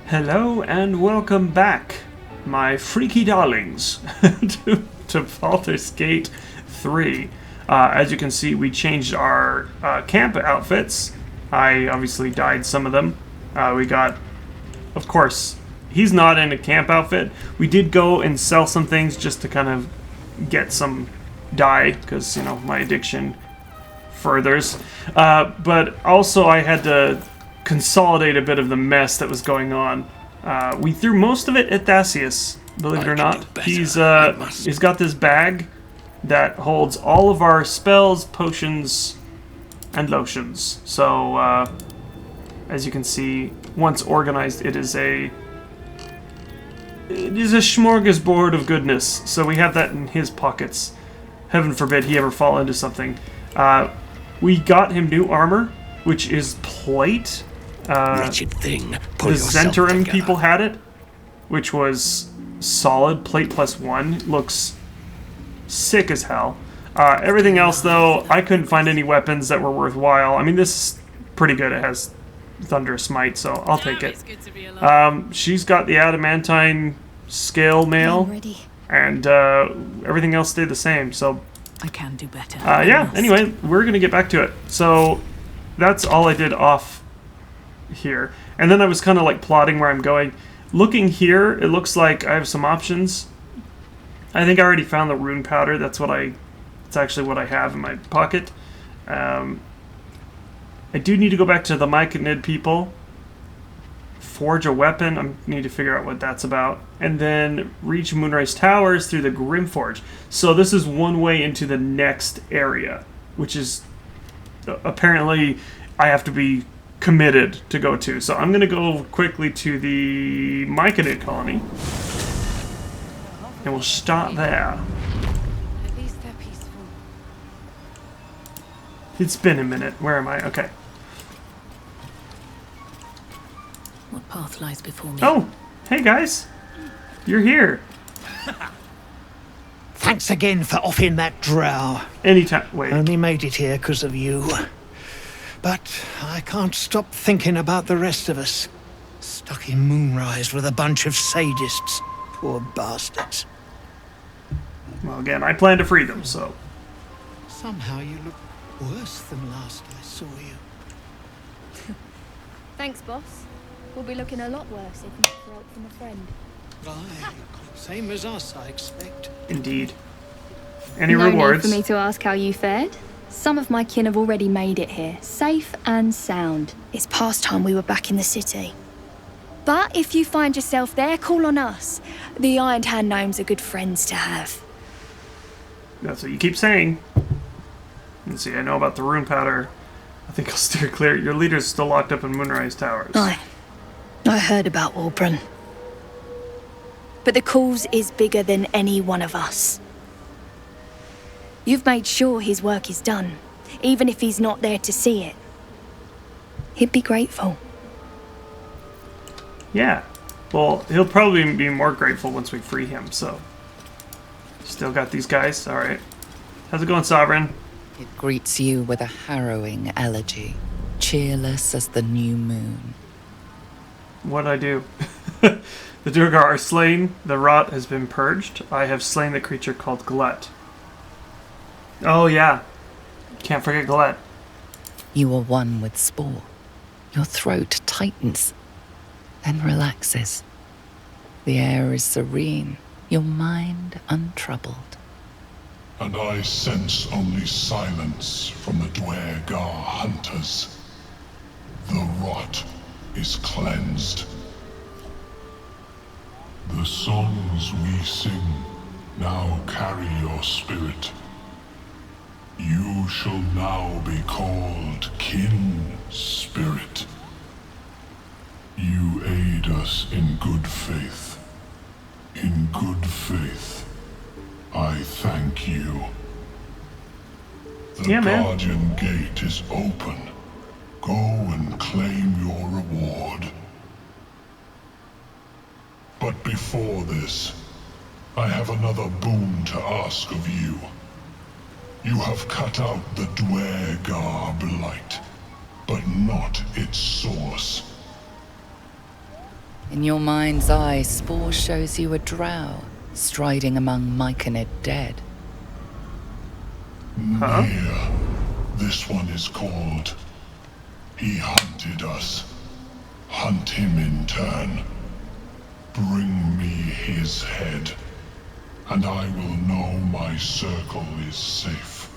Hello and welcome back, my freaky darlings, to Baldur's Gate 3. As you can see, we changed our camp outfits. I obviously dyed some of them. We got, of course, he's not in a camp outfit. We did go and sell some things just to kind of get some dye, because, you know, my addiction furthers. But also I had to consolidate a bit of the mess that was going on. We threw most of it at Thasius, believe it or not. He's got this bag that holds all of our spells, potions, and lotions. So, as you can see, once organized, it is a smorgasbord of goodness. So we have that in his pockets. Heaven forbid he ever fall into something. We got him new armor, which is plate. Wretched thing. The Zentarim people had it, which was solid. Plate +1. Looks sick as hell. Everything else, though, I couldn't find any weapons that were worthwhile. I mean, this is pretty good. It has Thunderous Smite, so I'll take it. She's got the Adamantine Scale Mail, and everything else stayed the same, so... I can do better. Yeah, anyway, we're going to get back to it. So, that's all I did off here. And then I was kind of like plotting where I'm going. Looking here, it looks like I have some options. I think I already found the rune powder. It's actually what I have in my pocket. I do need to go back to the Myconid people, forge a weapon. I need to figure out what that's about, and then reach Moonrise Towers through the Grimforge. So this is one way into the next area, which is apparently I have to be committed to go to. So I'm going to go quickly to the Myconid colony, and we'll start there. At least they're peaceful. It's been a minute. Where am I? Okay. What path lies before me? Oh, hey guys. You're here. Thanks again for offing that drow. Anytime. Wait. Only made it here because of you. But I can't stop thinking about the rest of us. Stuck in Moonrise with a bunch of sadists. Poor bastards. Well, again, I plan to free them, so... Somehow you look worse than last I saw you. Thanks, boss. We'll be looking a lot worse if not for help from a friend. Aye, same as us, I expect. Indeed. Any No rewards? need for me to ask how you fared. Some of my kin have already made it here, safe and sound. It's past time we were back in the city. But if you find yourself there, call on us. The Iron Hand Gnomes are good friends to have. That's what you keep saying. Let's see, I know about the rune powder. I think I'll steer clear. Your leader's still locked up in Moonrise Towers. I heard about Warbron. But the cause is bigger than any one of us. You've made sure his work is done, even if he's not there to see it. He'd be grateful. Yeah. Well, he'll probably be more grateful once we free him, so... Still got these guys? Alright. How's it going, Sovereign? It greets you with a harrowing elegy, cheerless as the new moon. What'd I do? The Durgar are slain, the rot has been purged. I have slain the creature called Glut. Oh yeah. Can't forget Glut. You are one with Spore. Your throat tightens, then relaxes. The air is serene, your mind untroubled. And I sense only silence from the Dwergar hunters. The rot is cleansed. The songs we sing now carry your spirit. You shall now be called Kin Spirit. You aid us in good faith. In good faith, I thank you. The Guardian Gate is open. Go and claim your reward. But before this, I have another boon to ask of you. You have cut out the Dwergar blight, but not its source. In your mind's eye, Spore shows you a drow striding among Myconid dead. Huh? Near. This one is called. He hunted us. Hunt him in turn. Bring me his head, and I will know my circle is safe.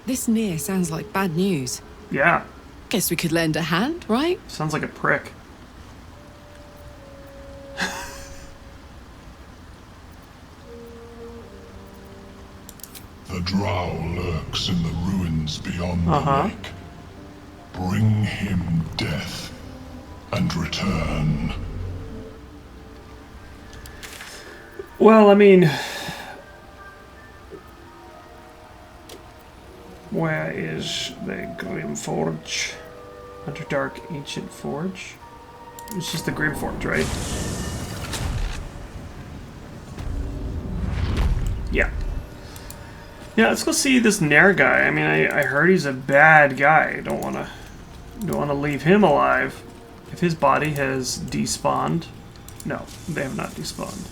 This Near sounds like bad news. Yeah. Guess we could lend a hand, right? Sounds like a prick. The drow lurks in the ruins beyond the lake. Bring him death, and return. Well, I mean... Where is the Grim Forge? Underdark Ancient Forge? It's just the Grim Forge, right? Yeah. Yeah, let's go see this Nair guy. I mean, I heard he's a bad guy. Don't wanna leave him alive. If his body has despawned. No, they have not despawned.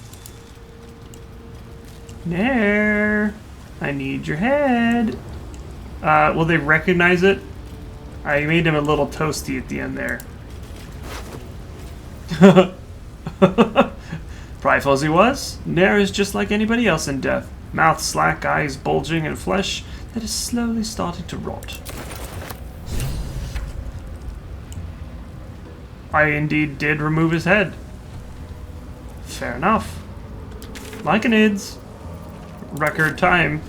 Nair, I need your head. Will they recognize it? I made him a little toasty at the end there. Prideful as he was, Nair is just like anybody else in death. Mouth slack, eyes bulging, and flesh that is slowly starting to rot. I indeed did remove his head. Fair enough. Myconids. Record time.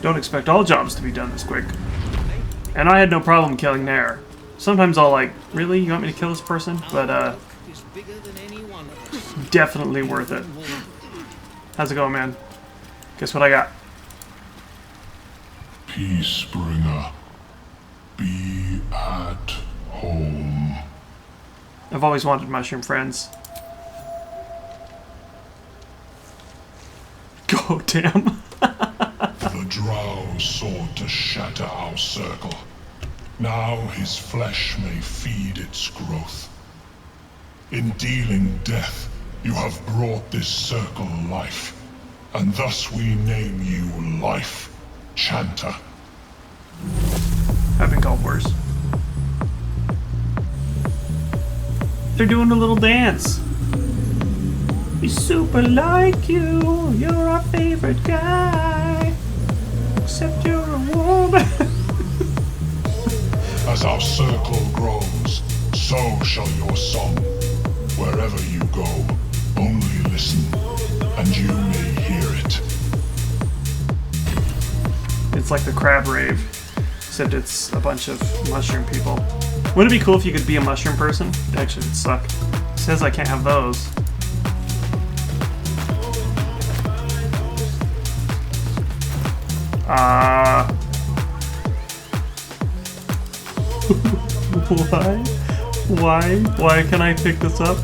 Don't expect all jobs to be done this quick. And I had no problem killing Nair. Sometimes I'll like, really? You want me to kill this person? But, definitely worth it. How's it going, man? Guess what I got? Peacebringer, be at home. I've always wanted mushroom friends. Go, damn. The drow sought to shatter our circle. Now his flesh may feed its growth. In dealing death, you have brought this circle life, and thus we name you Life Chanter. I've been called worse. They're doing a little dance. We super like you. You're our favorite guy. Except you're a woman. As our circle grows, so shall your song. Wherever you go, only listen, and you may hear it. It's like the crab rave, except it's a bunch of mushroom people. Wouldn't it be cool if you could be a mushroom person? Actually, it'd suck. It says I can't have those. Why can I pick this up?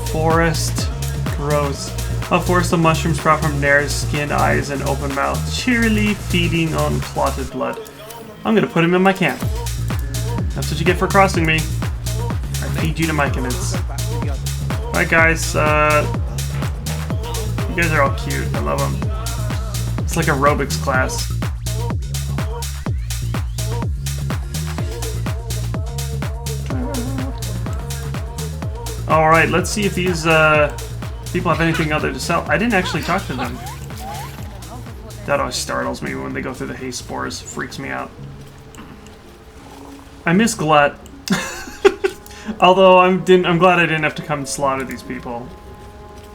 Forest. Gross. A forest of mushrooms sprout from Nair's skin, eyes, and open mouth, cheerily feeding on clotted blood. I'm gonna put him in my camp. That's what you get for crossing me. I feed you to Myconids. Alright guys, you guys are all cute. I love them. It's like aerobics class. Alright, let's see if these people have anything other to sell. I didn't actually talk to them. That always startles me when they go through the haze spores. Freaks me out. I miss Glut. Although I'm glad I didn't have to come and slaughter these people.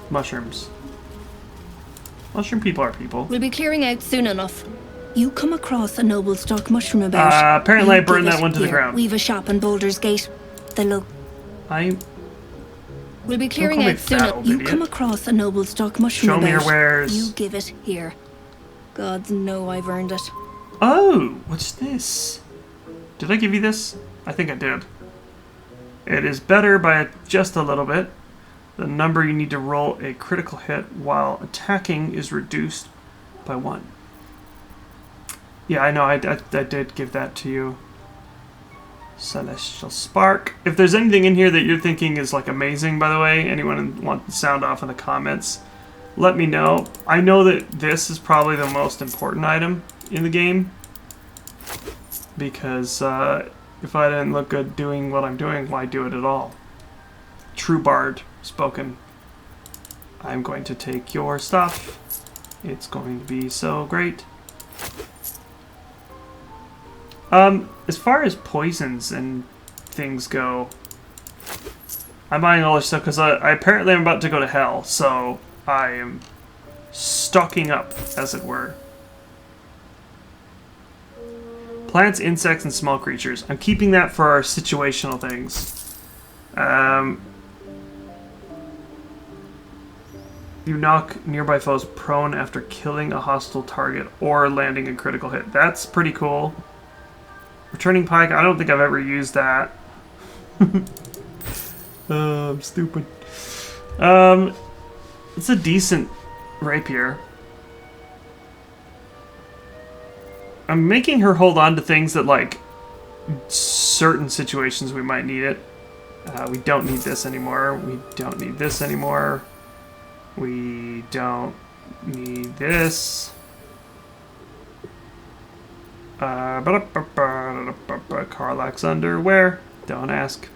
Mushrooms. Mushroom people are people. We'll be clearing out soon enough. You come across a noble stock mushroom about. Apparently I You burned give that it one to the here. ground. We've a shop in Baldur's Gate. We'll be clearing call me out soon. fat, old You idiot. come across a noble stock mushroom Show me your about. wares. You give it here. Gods know I've earned it. Oh, what's this? Did I give you this? I think I did. It is better by just a little bit. The number you need to roll a critical hit while attacking is reduced by 1. Yeah, I know, I did give that to you. Celestial Spark. If there's anything in here that you're thinking is like amazing, by the way, anyone want to sound off in the comments, let me know. I know that this is probably the most important item in the game, because if I didn't look good doing what I'm doing, why do it at all? True Bard spoken. I'm going to take your stuff. It's going to be so great. As far as poisons and things go, I'm buying all this stuff because I apparently I'm about to go to hell, so I am stocking up, as it were. Plants, insects, and small creatures. I'm keeping that for our situational things. You knock nearby foes prone after killing a hostile target or landing a critical hit. That's pretty cool. Returning pike, I don't think I've ever used that. I'm stupid. It's a decent rapier. I'm making her hold on to things that, like, certain situations we might need it. We don't need this anymore. We don't need this anymore. We don't need this. Karlach's underwear. Don't ask.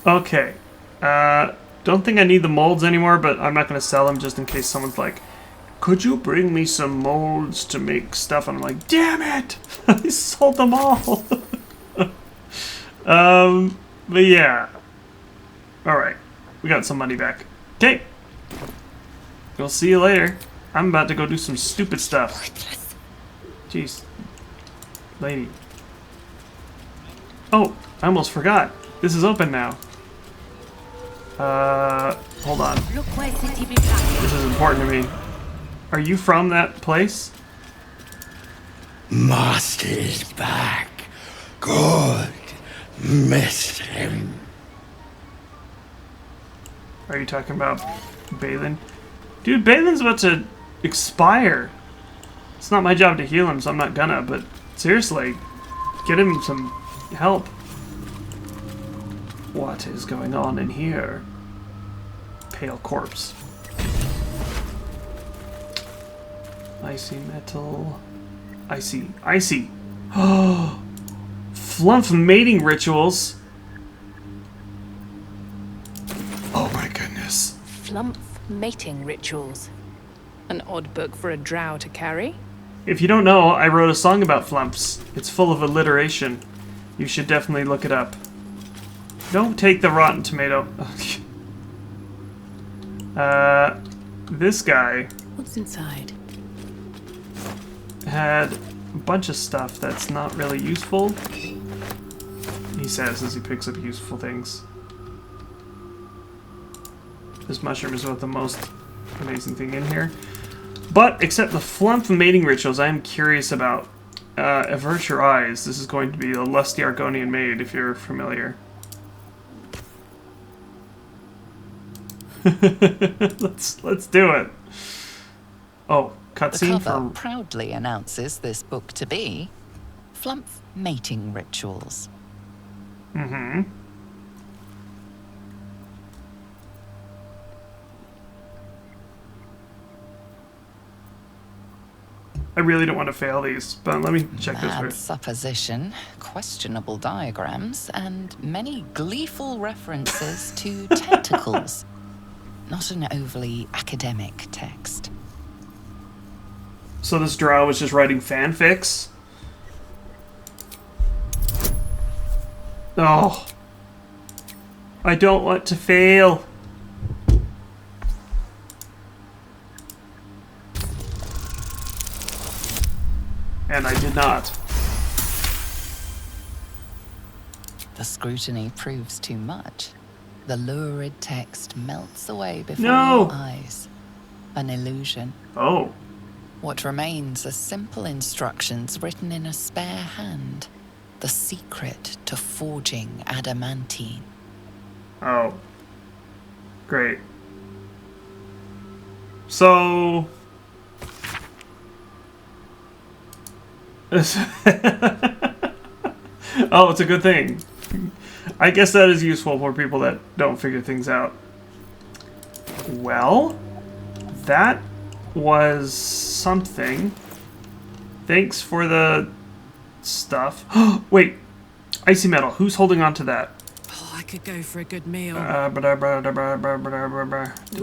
Okay. Don't think I need the molds anymore, but I'm not going to sell them just in case someone's like, could you bring me some molds to make stuff? And I'm like, damn it! I sold them all! But yeah. Alright. We got some money back. Okay. We'll see you later. I'm about to go do some stupid stuff. Jeez. Lady. Oh, I almost forgot. This is open now. Hold on. This is important to me. Are you from that place? Master is back. Good. Missed him. Are you talking about Balin? Dude, Balin's about to expire. It's not my job to heal him, so I'm not gonna, but seriously, get him some help. What is going on in here? Pale corpse. Icy metal. Icy. Icy. Oh! Flump mating rituals. Oh my goodness. Flump mating rituals. An odd book for a drow to carry. If you don't know, I wrote a song about flumps. It's full of alliteration. You should definitely look it up. Don't take the rotten tomato. This guy What's inside? had a bunch of stuff that's not really useful. He says as he picks up useful things. This mushroom is about the most amazing thing in here. But, except the flump mating rituals, I am curious about. Avert your eyes. This is going to be a lusty Argonian maid, if you're familiar. let's do it. Oh, The cutscene cover for... proudly announces this book to be Flump Mating Rituals. Mm-hmm. I really don't want to fail these, but let me check this Mad first. supposition, questionable diagrams, and many gleeful references to tentacles. Not an overly academic text. So this drow was just writing fanfics? Oh. I don't want to fail. And I did not. The scrutiny proves too much. The lurid text melts away before No. your eyes. An illusion. Oh. What remains are simple instructions written in a spare hand. The secret to forging adamantine. Oh. Great. So... Oh, it's a good thing. I guess that is useful for people that don't figure things out. Well, that was something. Thanks for the stuff. Wait, icy metal. Who's holding on to that? Oh, I could go for a good meal. Did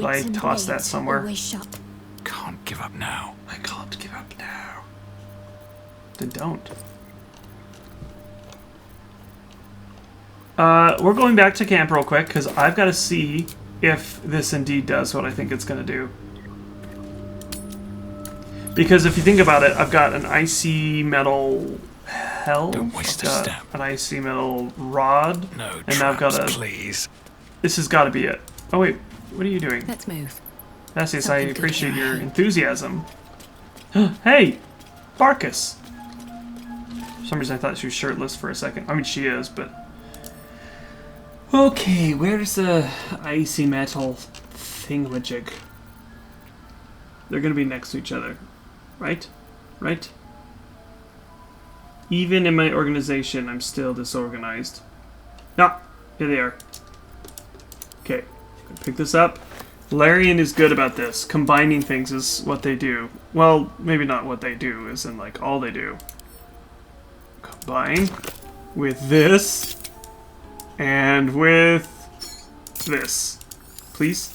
I toss that somewhere? Always shut. Can't give up now. I can't give up now. Then don't. We're going back to camp real quick because I've got to see if this indeed does what I think it's going to do. Because if you think about it, I've got an icy metal helm. Don't waste a I've got step. an icy metal rod. No and I've got traps, a. please. This has got to be it. Oh wait, what are you doing? Let's move. Yes, I Something good appreciate here. your enthusiasm. Hey, Barkus. For some reason I thought she was shirtless for a second. I mean, she is, but. Okay, where's the icy metal thingamajig? They're gonna be next to each other, right? Right? Even in my organization, I'm still disorganized. Ah, here they are. Okay, gonna pick this up. Larian is good about this. Combining things is what they do. Well, maybe not what they do, as in like all they do. Combine with this and with this. Please.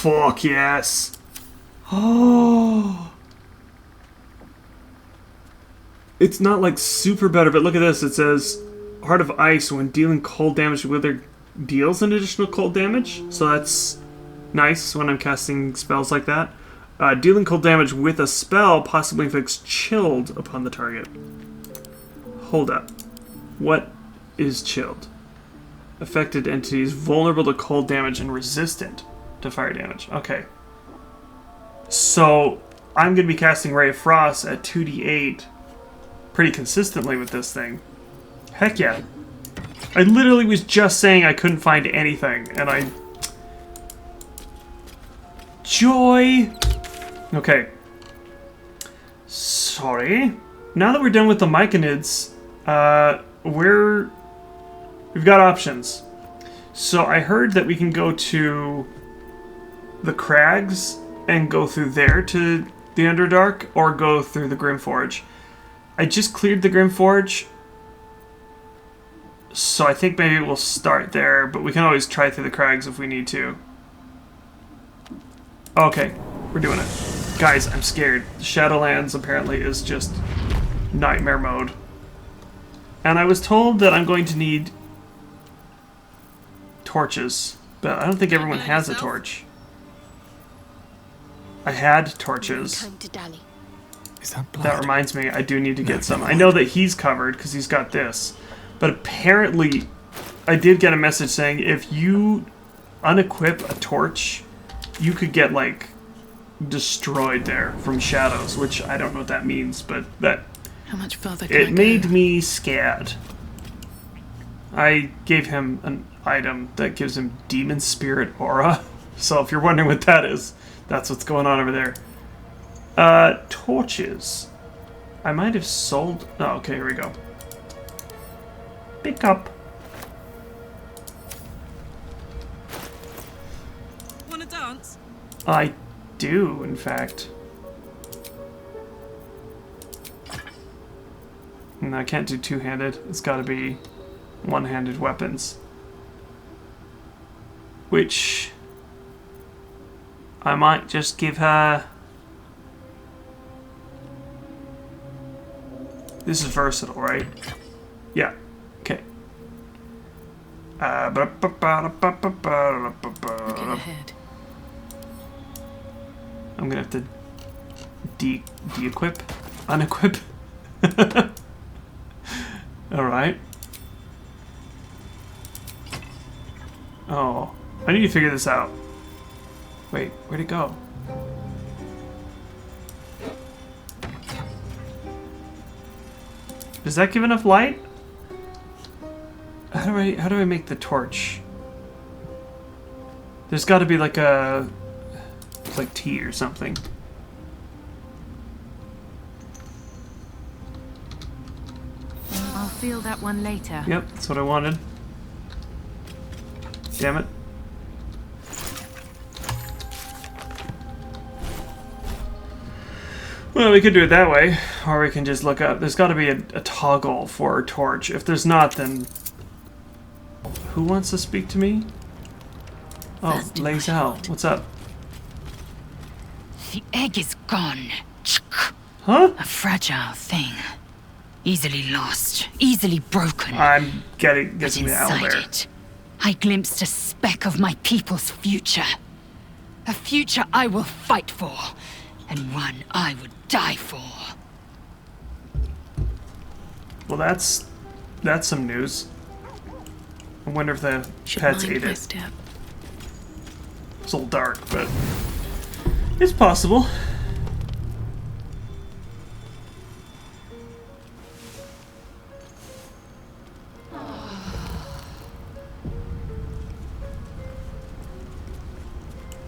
Fuck yes. Oh. It's not like super better, but look at this. It says Heart of Ice when dealing cold damage to Wither deals an additional cold damage. So that's nice when I'm casting spells like that. Dealing cold damage with a spell possibly inflicts chilled upon the target. Hold up. What is chilled? Affected entities vulnerable to cold damage and resistant to fire damage. Okay. So I'm going to be casting Ray of Frost at 2d8 pretty consistently with this thing. Heck yeah. I literally was just saying I couldn't find anything, and I... Joy! Okay. Sorry. Now that we're done with the Myconids, we've got options. So I heard that we can go to the Crags and go through there to the Underdark, or go through the Grimforge. I just cleared the Grimforge, so I think maybe we'll start there, but we can always try through the Crags if we need to. Okay, we're doing it. Guys, I'm scared. Shadowlands apparently is just nightmare mode. And I was told that I'm going to need torches, but I don't think everyone has a torch. I had torches. Time to dally. Is that blood? That reminds me, I do need to get some. I know that he's covered because he's got this. But apparently, I did get a message saying if you unequip a torch, you could get, like, destroyed there from shadows, which I don't know what that means, but that... How much further can I It go? made me scared. I gave him an item that gives him Demon Spirit Aura. So if you're wondering what that is, that's what's going on over there. Torches. I might have sold... Oh, okay, here we go. Pick up. Wanna dance? I do, in fact. No, I can't do two-handed. It's got to be one-handed weapons. Which... I might just give her... This is versatile, right? Yeah. Okay. Looking ahead. I'm gonna have to de-equip? Unequip? Alright. Oh. I need to figure this out. Wait, where'd it go? Does that give enough light? How do I make the torch? There's got to be like a... It's like tea or something. reveal that one later. Yep, that's what I wanted. Damn it. Well, we could do it that way, or we can just look up. There's got to be a toggle for a torch. If there's not, then... Who wants to speak to me? Oh, Lazel. What's up? The egg is gone. Huh? A fragile thing. Easily lost, easily broken. I'm But getting the owl inside there. it, I glimpsed a speck of my people's future. A future I will fight for, and one I would die for. Well, that's some news. I wonder if the pets ate it. Step. It's a little dark, but it's possible.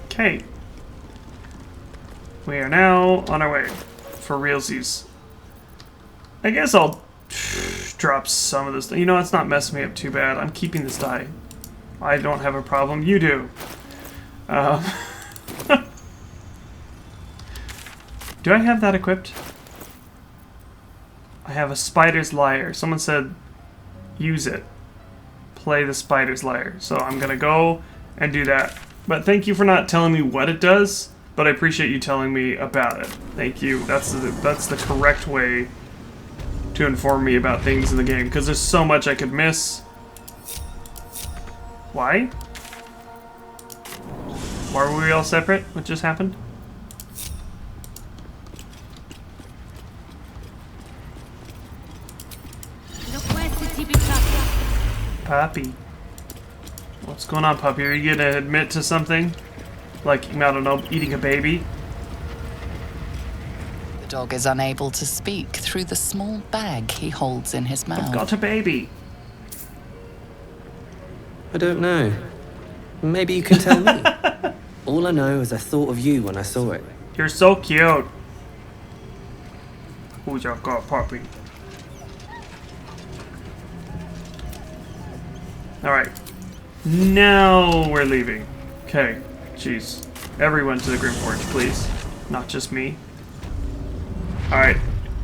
Okay. We are now on our way for realsies. I guess I'll drop some of this. You know, it's not messing me up too bad. I'm keeping this die. I don't have a problem. You do. Do I have that equipped? I have a spider's lyre. Someone said use it. Play the spider's lyre. So I'm gonna go and do that. But thank you for not telling me what it does, but I appreciate you telling me about it. Thank you. That's the correct way to inform me about things in the game, because there's so much I could miss. Why? Why were we all separate? What just happened? Puppy. What's going on, puppy? Are you gonna admit to something? Like, I don't know, eating a baby? The dog is unable to speak through the small bag he holds in his mouth. I've got a baby. I don't know. Maybe you can tell me. All I know is I thought of you when I saw it. You're so cute. Who's your girl, puppy? Alright. Now we're leaving. Okay. Jeez. Everyone to the Grim Forge, please. Not just me. Alright.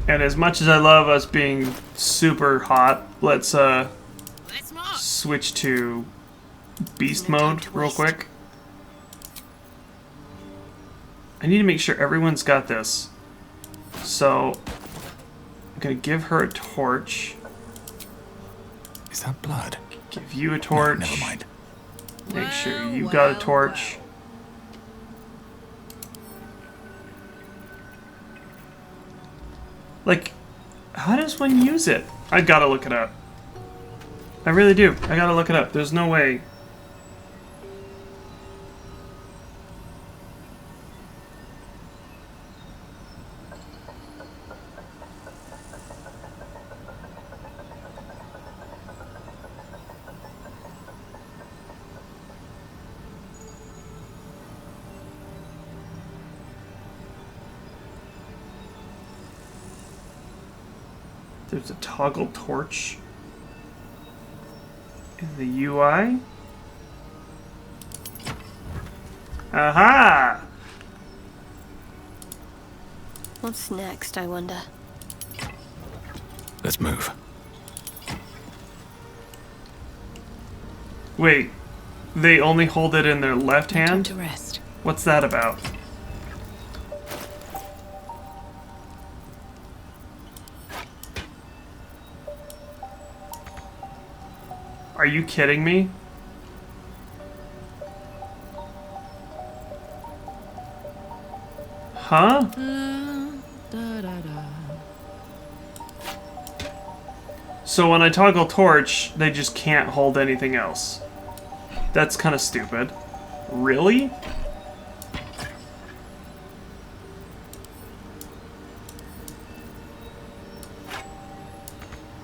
And as much as I love us being super hot, let's switch to beast mode real quick. I need to make sure everyone's got this. So I'm gonna give her a torch. Is that blood? Give you a torch. No, never mind. Make sure you got a torch. Like, how does one use it? I gotta look it up. I really do. I gotta look it up. There's no way. There's a toggle torch in the UI. Aha! What's next, I wonder? Let's move. Wait, they only hold it in their left Time hand? to rest. What's that about? Are you kidding me? Huh? So when I toggle torch, they just can't hold anything else. That's kind of stupid. Really?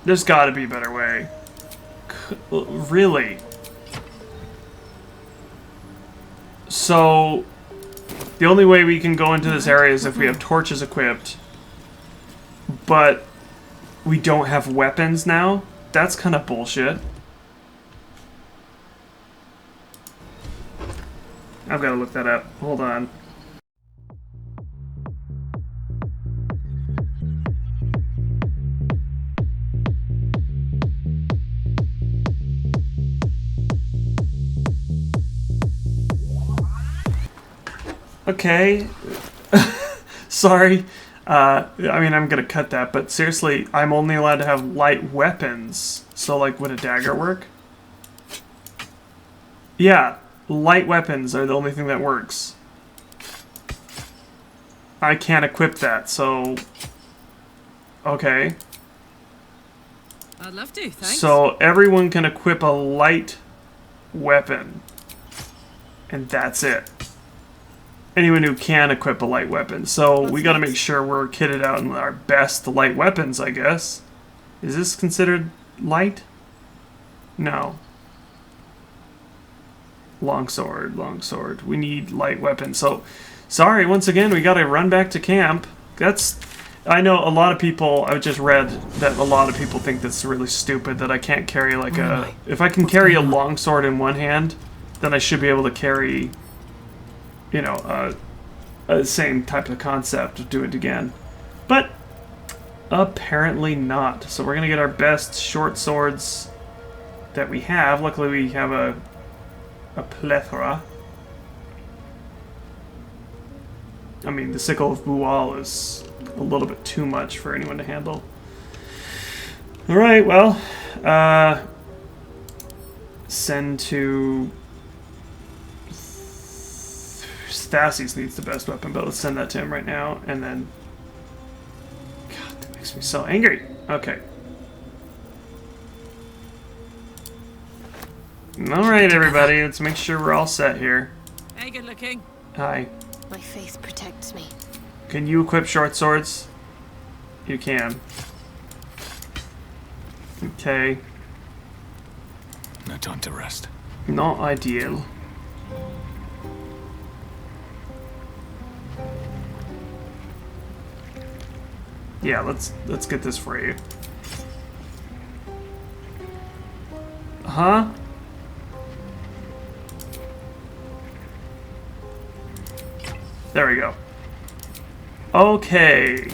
There's gotta be a better way. Really? So, the only way we can go into this area is if we have torches equipped. But we don't have weapons now? that's kind of bullshit. I've got to look that up. Hold on. Okay. Sorry. I mean, I'm gonna cut that, but seriously, I'm only allowed to have light weapons. So, like, would a dagger work? Yeah, light weapons are the only thing that works. I can't equip that, so... Okay. I'd love to, thanks. So, everyone can equip a light weapon. And that's it. Anyone who can equip a light weapon. So we gotta make sure we're kitted out in our best light weapons, I guess. Is this considered light? No. Longsword, longsword. We need light weapons. So, sorry, once again, we gotta run back to camp. That's... I know a lot of people, I just read that a lot of people think that's really stupid, that I can't carry like a... If I can carry a longsword in one hand, then I should be able to carry... You know, same type of concept, do it again. But, apparently not. So we're going to get our best short swords that we have. Luckily we have a plethora. I mean, the Sickle of Bual is a little bit too much for anyone to handle. Alright, well, send to... Stasis needs the best weapon, but let's send that to him right now, and then... God, that makes me so angry. Okay. Alright, everybody, let's make sure we're all set here. Hey, good looking. Hi. My faith protects me. Can you equip short swords? You can. Okay. No time to rest. Not ideal. Yeah, let's get this for you. Huh? There we go. Okay.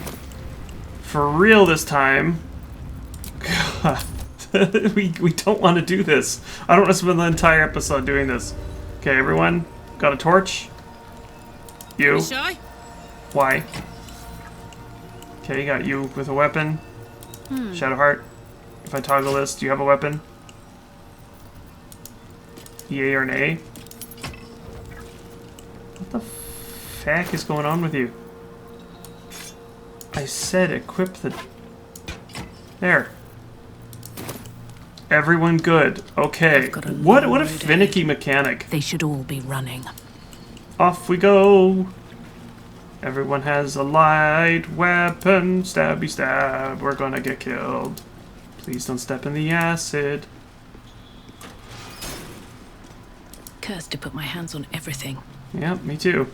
For real this time. God. we don't want to do this. I don't want to spend the entire episode doing this. Okay, everyone. Got a torch? You. Shy? Why? Okay, got you with a weapon. Shadowheart. If I toggle this, do you have a weapon? Yay or nay? What the fuck is going on with you? I said equip the... There. Everyone good. Okay. What a finicky mechanic. They should all be running. Off we go. Everyone has a light weapon. Stabby stab. We're gonna get killed. Please don't step in the acid. Cursed to put my hands on everything. Yep, me too.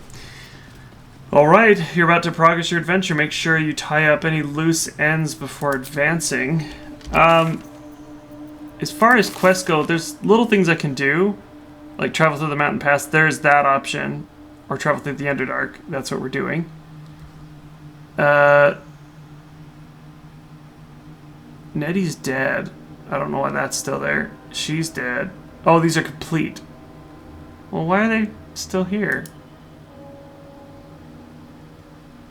Alright, you're about to progress your adventure. Make sure you tie up any loose ends before advancing. As far as quests go, there's little things I can do. Like travel through the mountain pass. There's that option. Or travel through the Underdark. That's what we're doing. Nettie's dead. I don't know why that's still there. She's dead. Oh, these are complete. Well, why are they still here?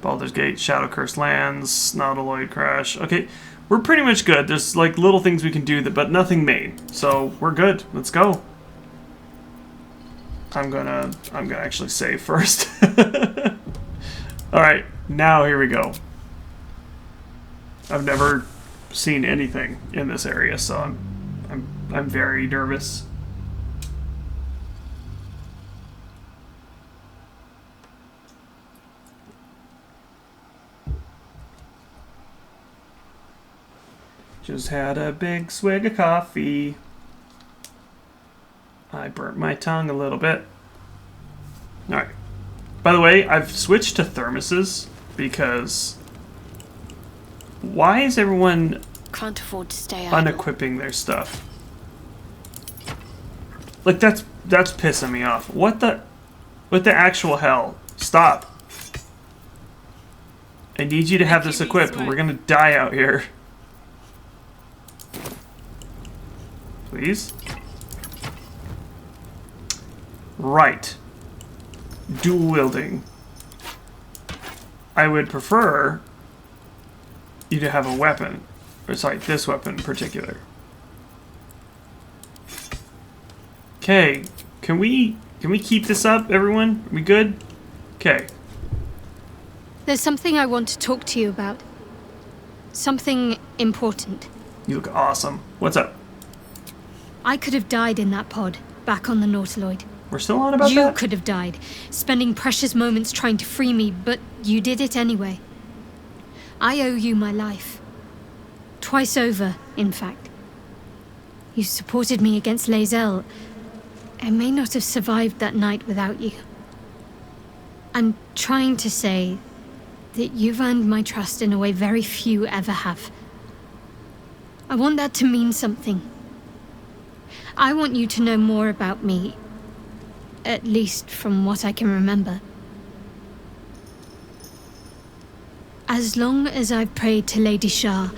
Baldur's Gate, Shadow Curse Lands, Nautiloid Crash. Okay, we're pretty much good. There's like little things we can do, but nothing main. So we're good. Let's go. I'm gonna actually save first. All right, now here we go. I've never seen anything in this area, so I'm very nervous. Just had a big swig of coffee. I burnt my tongue a little bit. Alright. By the way, I've switched to thermoses because... Why is everyone Can't afford to stay idle. unequipping their stuff. Like, that's pissing me off. What the actual hell? Stop. I need you to have this equipped, or we're gonna die out here. Please? Right. Dual wielding. I would prefer you to have a weapon. Or sorry, this weapon in particular. Okay. Can we keep this up, everyone? Are we good? Okay. There's something I want to talk to you about. Something important. You look awesome. What's up? I could have died in that pod, back on the Nautiloid. We're still on about you that? You could have died, spending precious moments trying to free me, but you did it anyway. I owe you my life. Twice over, in fact. You supported me against Lae'zel. I may not have survived that night without you. I'm trying to say that you've earned my trust in a way very few ever have. I want that to mean something. I want you to know more about me, at least from what I can remember. As long as I've prayed to Lady Shar,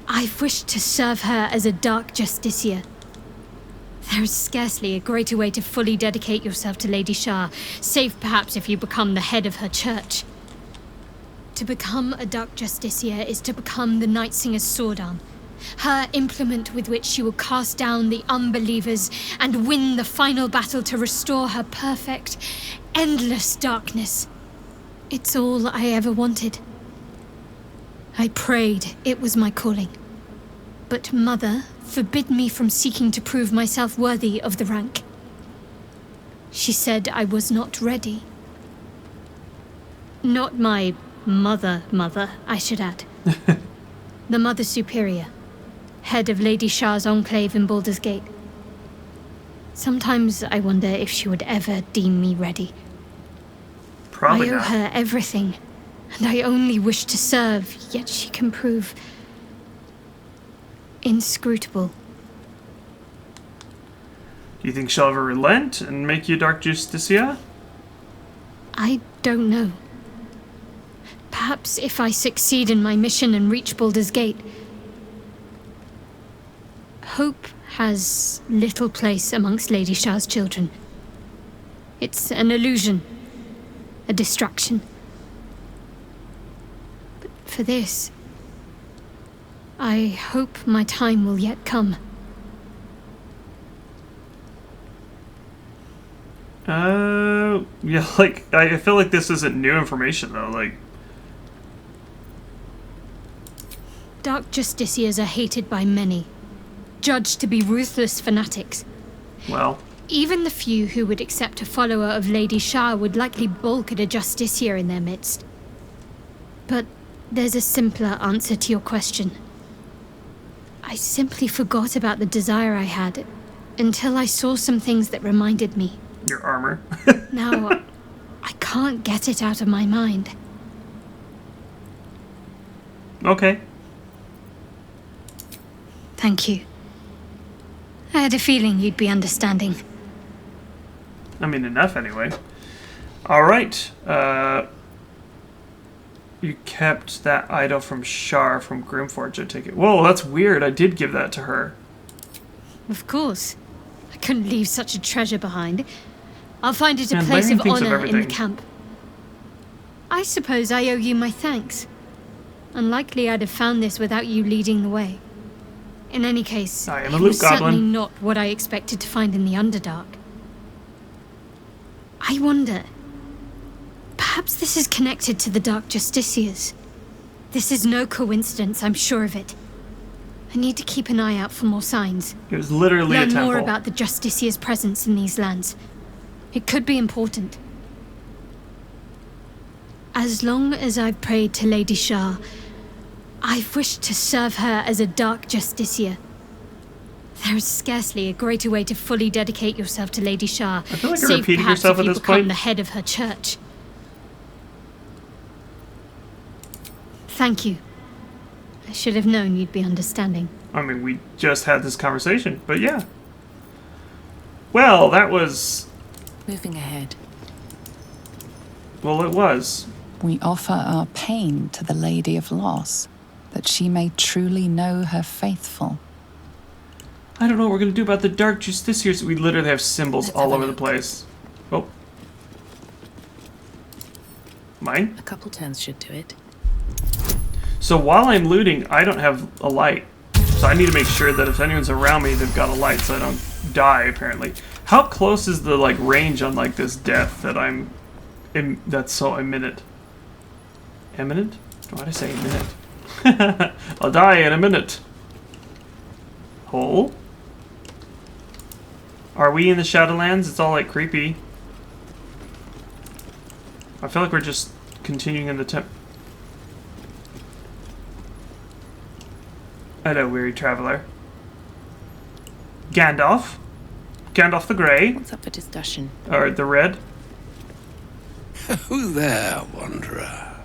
I've wished to serve her as a Dark Justiciar. There is scarcely a greater way to fully dedicate yourself to Lady Shar, save perhaps if you become the head of her church. To become a Dark Justiciar is to become the Night Singer's sword arm, her implement with which she will cast down the unbelievers and win the final battle to restore her perfect, endless darkness. It's all I ever wanted. I prayed it was my calling. But Mother forbid me from seeking to prove myself worthy of the rank. She said I was not ready. Not my mother, I should add. The Mother Superior, head of Lady Shar's enclave in Baldur's Gate. Sometimes I wonder if she would ever deem me ready. Probably I owe not. her everything, and I only wish to serve, yet she can prove inscrutable. Do you think she'll ever relent and make you Dark Justiciar? I don't know. Perhaps if I succeed in my mission and reach Baldur's Gate. Hope has little place amongst Lady Shar's children. It's an illusion, a distraction. But for this, I hope my time will yet come. Yeah, like, I feel like this isn't new information, though, like... Dark Justiciars are hated by many, judged to be ruthless fanatics. Well... Even the few who would accept a follower of Lady Shar would likely balk at a Justiciar in their midst. But there's a simpler answer to your question. I simply forgot about the desire I had until I saw some things that reminded me. Your armor. Now, I can't get it out of my mind. Okay. Thank you. I had a feeling you'd be understanding. I mean, enough anyway. Alright. You kept that idol from Shar from Grimforge, I take it. Whoa, that's weird. I did give that to her. Of course. I couldn't leave such a treasure behind. I'll find it a Man, place Larry of thinks of honor in the everything. camp. I suppose I owe you my thanks. Unlikely I'd have found this without you leading the way. In any case, I am a it loot was certainly goblin. not what I expected to find in the Underdark. I wonder... Perhaps this is connected to the Dark Justiciars. This is no coincidence, I'm sure of it. I need to keep an eye out for more signs. It was literally a Learn temple. more about the Justiciar's presence in these lands. It could be important. As long as I've prayed to Lady Shar, I've wished to serve her as a Dark Justiciar. There is scarcely a greater way to fully dedicate yourself to Lady Shar, I feel like you're save repeating perhaps yourself if at you this become point. the head of her church. Thank you. I should have known you'd be understanding. I mean, we just had this conversation, but yeah. Well, that was... Moving ahead. Well, it was. We offer our pain to the Lady of Loss, that she may truly know her faithful. I don't know what we're going to do about the Dark Justiciars. We literally have symbols all over the place. Oh. Mine? A couple turns should do it. So while I'm looting, I don't have a light. So I need to make sure that if anyone's around me, they've got a light so I don't die, apparently. How close is the, like, range on, like, this death that that's so imminent? Imminent? Why'd I say imminent? I'll die in a minute. Hole? Are we in the Shadowlands? It's all, like, creepy. I feel like we're just continuing in the Hello, weary traveler. Gandalf? Gandalf the Grey? What's up for discussion? Or the Red? Who there, wanderer?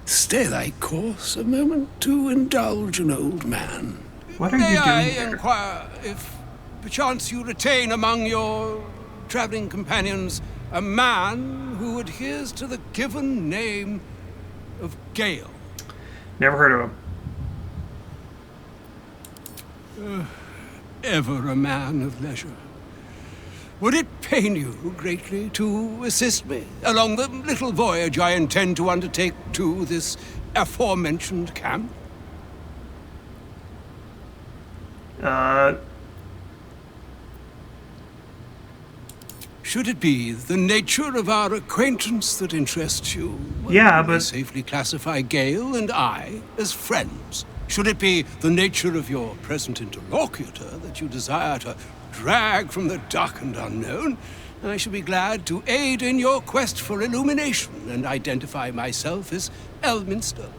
Stay thy course a moment to indulge an old man. What are you doing I there? inquire if perchance you retain among your traveling companions a man who adheres to the given name of Gale? Never heard of him. Ever a man of leisure. Would it pain you greatly to assist me along the little voyage I intend to undertake to this aforementioned camp? Should it be the nature of our acquaintance that interests you? Yeah, we but... safely classify Gale and I as friends. Should it be the nature of your present interlocutor that you desire to drag from the dark and unknown, I shall be glad to aid in your quest for illumination and identify myself as Elminster.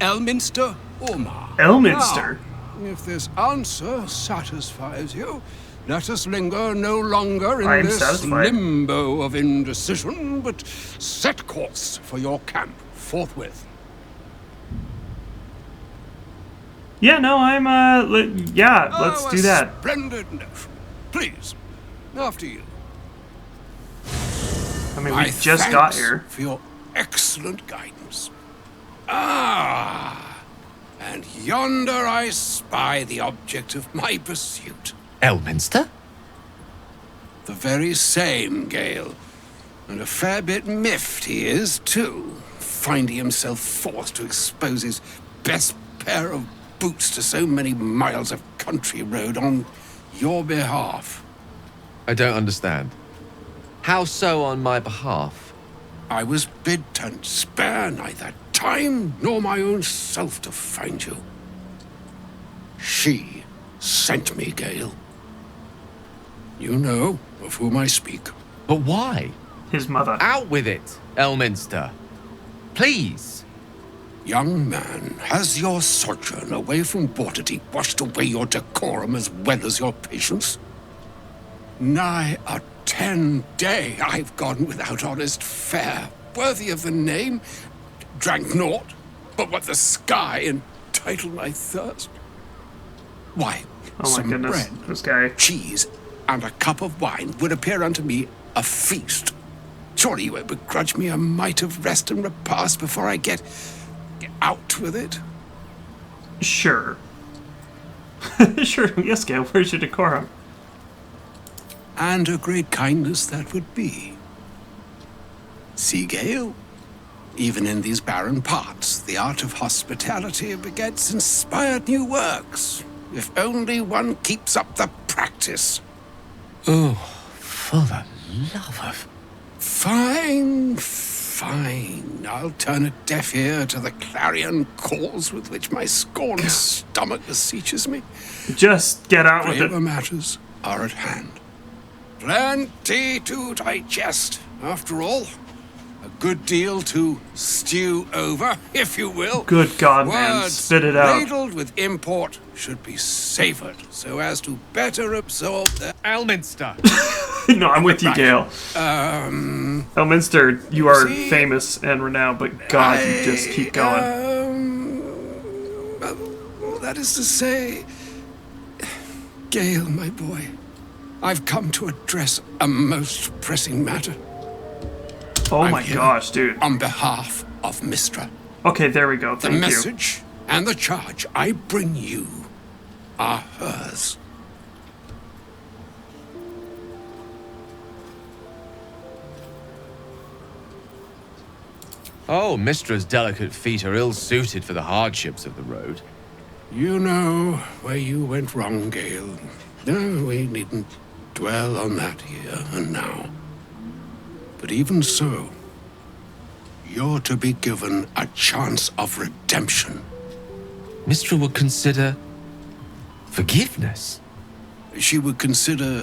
Elminster Ormar. Elminster? Now, if this answer satisfies you, let us linger no longer in this limbo of indecision, but set course for your camp forthwith. Yeah, no, I'm, let's do that. Splendid notion. Please, after you. I mean, we just got here. For your excellent guidance. Ah, and yonder I spy the object of my pursuit. Elminster? The very same, Gale. And a fair bit miffed he is, too, finding himself forced to expose his best pair of boots to so many miles of country road on your behalf. I don't understand. How so on my behalf? I was bid to spare neither time nor my own self to find you. She sent me, Gale. You know of whom I speak. But why? His mother. Out with it, Elminster. Please. Young man, has your sojourn away from Waterdeep washed away your decorum as well as your patience? Nigh a 10-day I've gone without honest fare, worthy of the name, drank naught but what the sky entitled my thirst. Why, oh my goodness, bread, this guy. cheese, and a cup of wine would appear unto me a feast. Surely you won't begrudge me a mite of rest and repast before I get out with it? Sure. Sure, yes, Gale, where's your decorum? And a great kindness that would be. See, Gale? Even in these barren parts, the art of hospitality begets inspired new works, if only one keeps up the practice. Oh, for the love of... Fine, fine. I'll turn a deaf ear to the clarion calls with which my scorned stomach beseeches me. Just get out with it. Graver matters are at hand. Plenty to digest, after all. A good deal to stew over, if you will. Good God, man, Words spit it out. ladled with import should be savored so as to better absorb the... Elminster! No, I'm with you, Gale. Elminster, you are see, famous and renowned, but God, you just keep going. That is to say, Gale, my boy, I've come to address a most pressing matter. Oh I'm my here gosh, dude. on behalf of Mystra. Okay, there we go. Thank The you. message and the charge I bring you are hers. Oh, Mistra's delicate feet are ill-suited for the hardships of the road. You know where you went wrong, Gale. No, we needn't dwell on that here and now. But even so, you're to be given a chance of redemption. Mistra would consider forgiveness. She would consider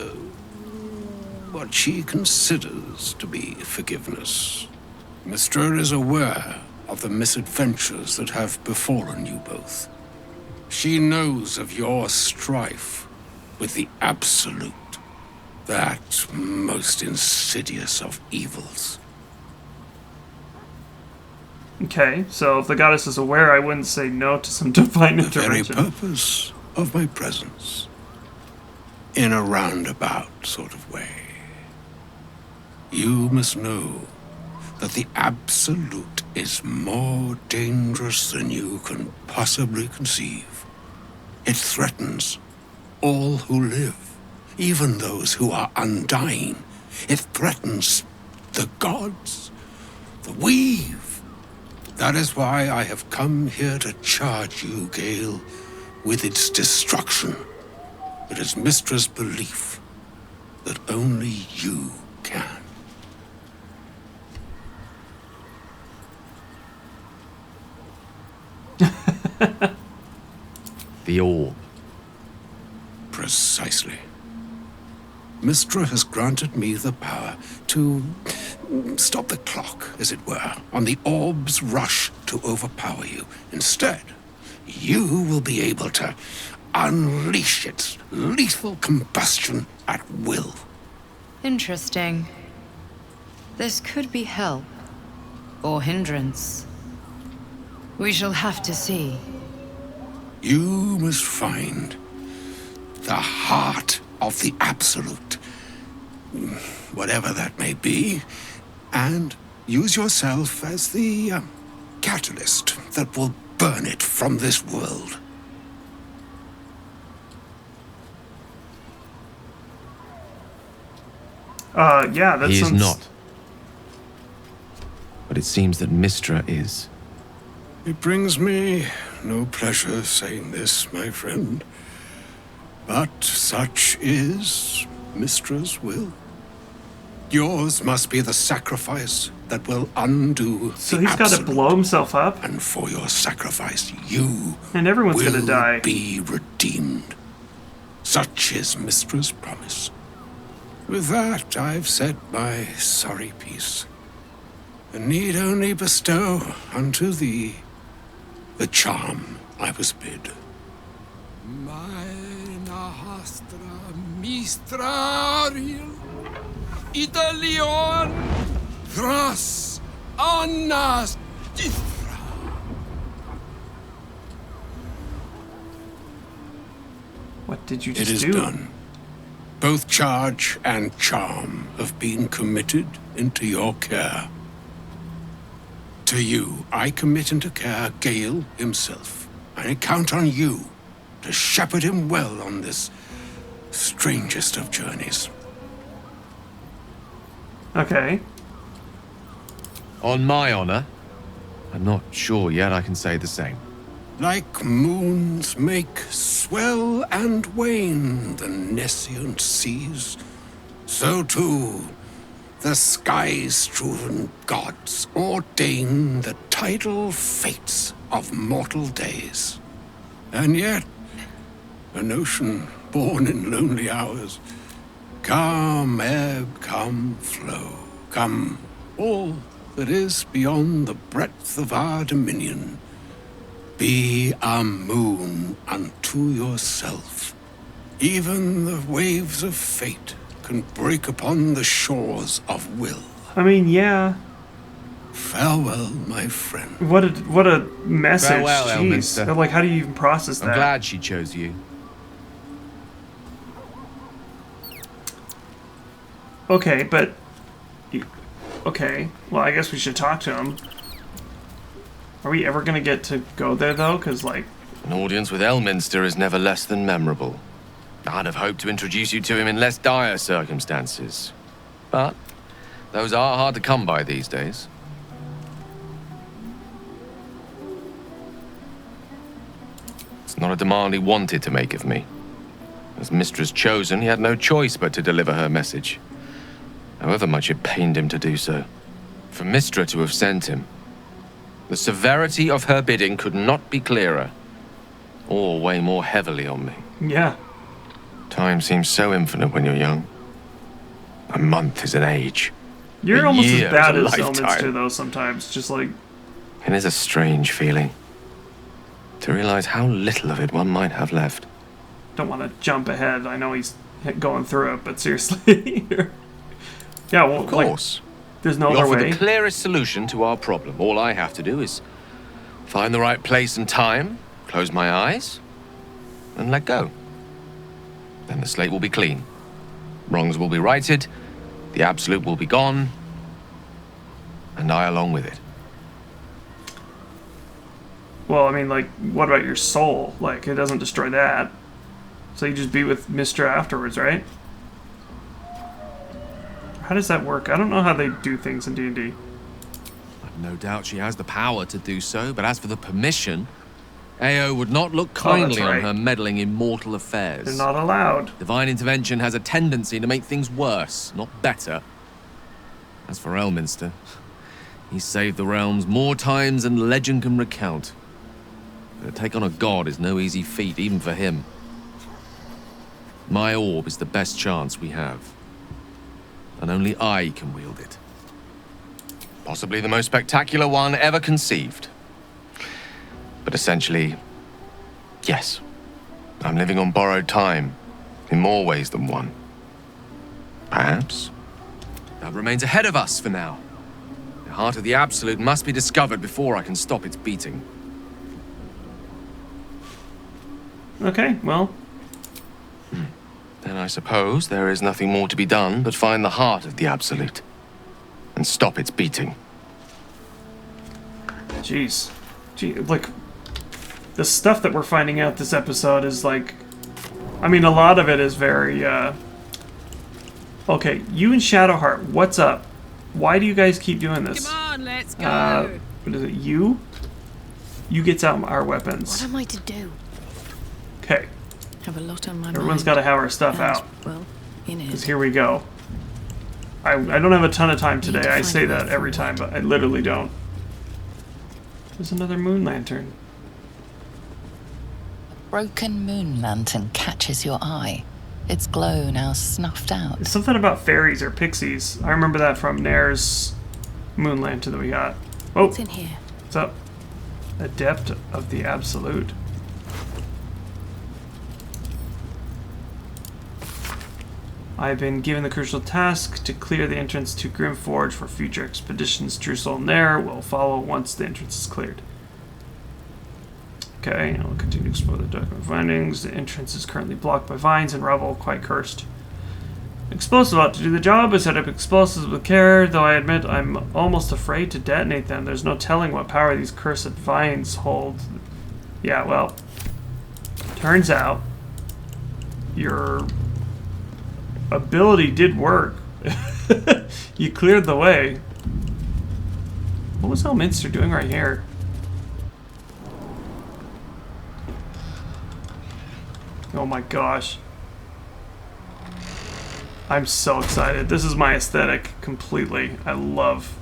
what she considers to be forgiveness. Mystra is aware of the misadventures that have befallen you both. She knows of your strife with the Absolute, that most insidious of evils. Okay, so if the goddess is aware, I wouldn't say no to some divine The very intervention. purpose of my presence, in a roundabout sort of way. You must know that the Absolute is more dangerous than you can possibly conceive. It threatens all who live, even those who are undying. It threatens the gods, the weave. That is why I have come here to charge you, Gale, with its destruction. It is Mistra's belief that only you can. The orb. Precisely. Mystra has granted me the power to stop the clock, as it were, on the orb's rush to overpower you. Instead, you will be able to unleash its lethal combustion at will. Interesting. This could be help or hindrance. We shall have to see. You must find the heart of the Absolute, whatever that may be, and use yourself as the catalyst that will burn it from this world. Yeah, that He sounds... is not. But it seems that Mystra is. It brings me no pleasure saying this, my friend, but such is Mystra's will. Yours must be the sacrifice that will undo So the he's got to Absolute. blow himself up? And for your sacrifice, you And everyone's will gonna die. be redeemed. Such is Mystra's promise. With that, I've said my sorry piece, and need only bestow unto thee the charm I was bid. Meine Hastra Mistraril Italion Thras Annas Dithra. What did you It just is do? done. Both charge and charm have been committed into your care. To you, I commit into care Gale himself. I count on you to shepherd him well on this strangest of journeys. Okay. On my honor, I'm not sure yet I can say the same. Like moons make swell and wane the nescient seas, so too the sky-strewn gods ordain the tidal fates of mortal days. And yet, an ocean born in lonely hours, come ebb, come flow, come all that is beyond the breadth of our dominion. Be a moon unto yourself. Even the waves of fate can break upon the shores of will. I mean, yeah. Farewell, my friend. What a message. Farewell, Jeez. Elminster. Like, how do you even process that? I'm glad she chose you. Okay, but... Okay, well, I guess we should talk to him. Are we ever gonna get to go there, though? Because, like... An audience with Elminster is never less than memorable. I'd have hoped to introduce you to him in less dire circumstances. But those are hard to come by these days. It's not a demand he wanted to make of me. As Mistress chosen, he had no choice but to deliver her message. However much it pained him to do so. For Mystra to have sent him, the severity of her bidding could not be clearer, or weigh more heavily on me. Yeah. Time seems so infinite when you're young. A month is an age. You're A almost as year bad is as a lifetime. Elminster, though, sometimes. Just like... It is a strange feeling. To realize how little of it one might have left. Don't want to jump ahead. I know he's going through it, but seriously. Yeah, well, Of course. Like, there's no We other offer way. the clearest solution to our problem. All I have to do is find the right place and time, close my eyes, and let go. Then the slate will be clean. Wrongs will be righted, the absolute will be gone, and I along with it. Well, I mean, like, what about your soul? Like, it doesn't destroy that. So you just be with Mystra afterwards, right? How does that work? I don't know how they do things in D&D. I've no doubt she has the power to do so, but as for the permission, Ao would not look kindly right. on her meddling in mortal affairs. They're not allowed. Divine intervention has a tendency to make things worse, not better. As for Elminster, he's saved the realms more times than legend can recount. But to take on a god is no easy feat, even for him. My orb is the best chance we have. And only I can wield it. Possibly the most spectacular one ever conceived. But essentially, yes. I'm living on borrowed time, in more ways than one. Perhaps. That remains ahead of us for now. The heart of the Absolute must be discovered before I can stop its beating. Okay, well. Then I suppose there is nothing more to be done but find the heart of the Absolute and stop its beating. Jeez. Like, the stuff that we're finding out this episode is like... I mean, a lot of it is very, Okay, you and Shadowheart, what's up? Why do you guys keep doing this? Come on, let's go. What is it? You? You gets out our weapons. What am I to do? Okay. Have a lot on my Everyone's mind. got to have our stuff And, out. well, in Because it. here we go. I don't have a ton of time today. I say that every time, but I literally don't. There's another moon lantern. Broken moon lantern catches your eye. Its glow now snuffed out. It's something about fairies or pixies. I remember that from Nair's moon lantern that we got. Oh, What's in here? what's up? Adept of the Absolute. I've been given the crucial task to clear the entrance to Grimforge for future expeditions. True Soul Nair will follow once the entrance is cleared. Okay, I'll continue to explore the document findings. The entrance is currently blocked by vines and rubble, quite cursed. Explosive ought to do the job. I set up explosives with care, though I admit I'm almost afraid to detonate them. There's no telling what power these cursed vines hold. Yeah, well, turns out your ability did work. You cleared the way. What was Elminster doing right here? Oh my gosh. I'm so excited. This is my aesthetic completely. I love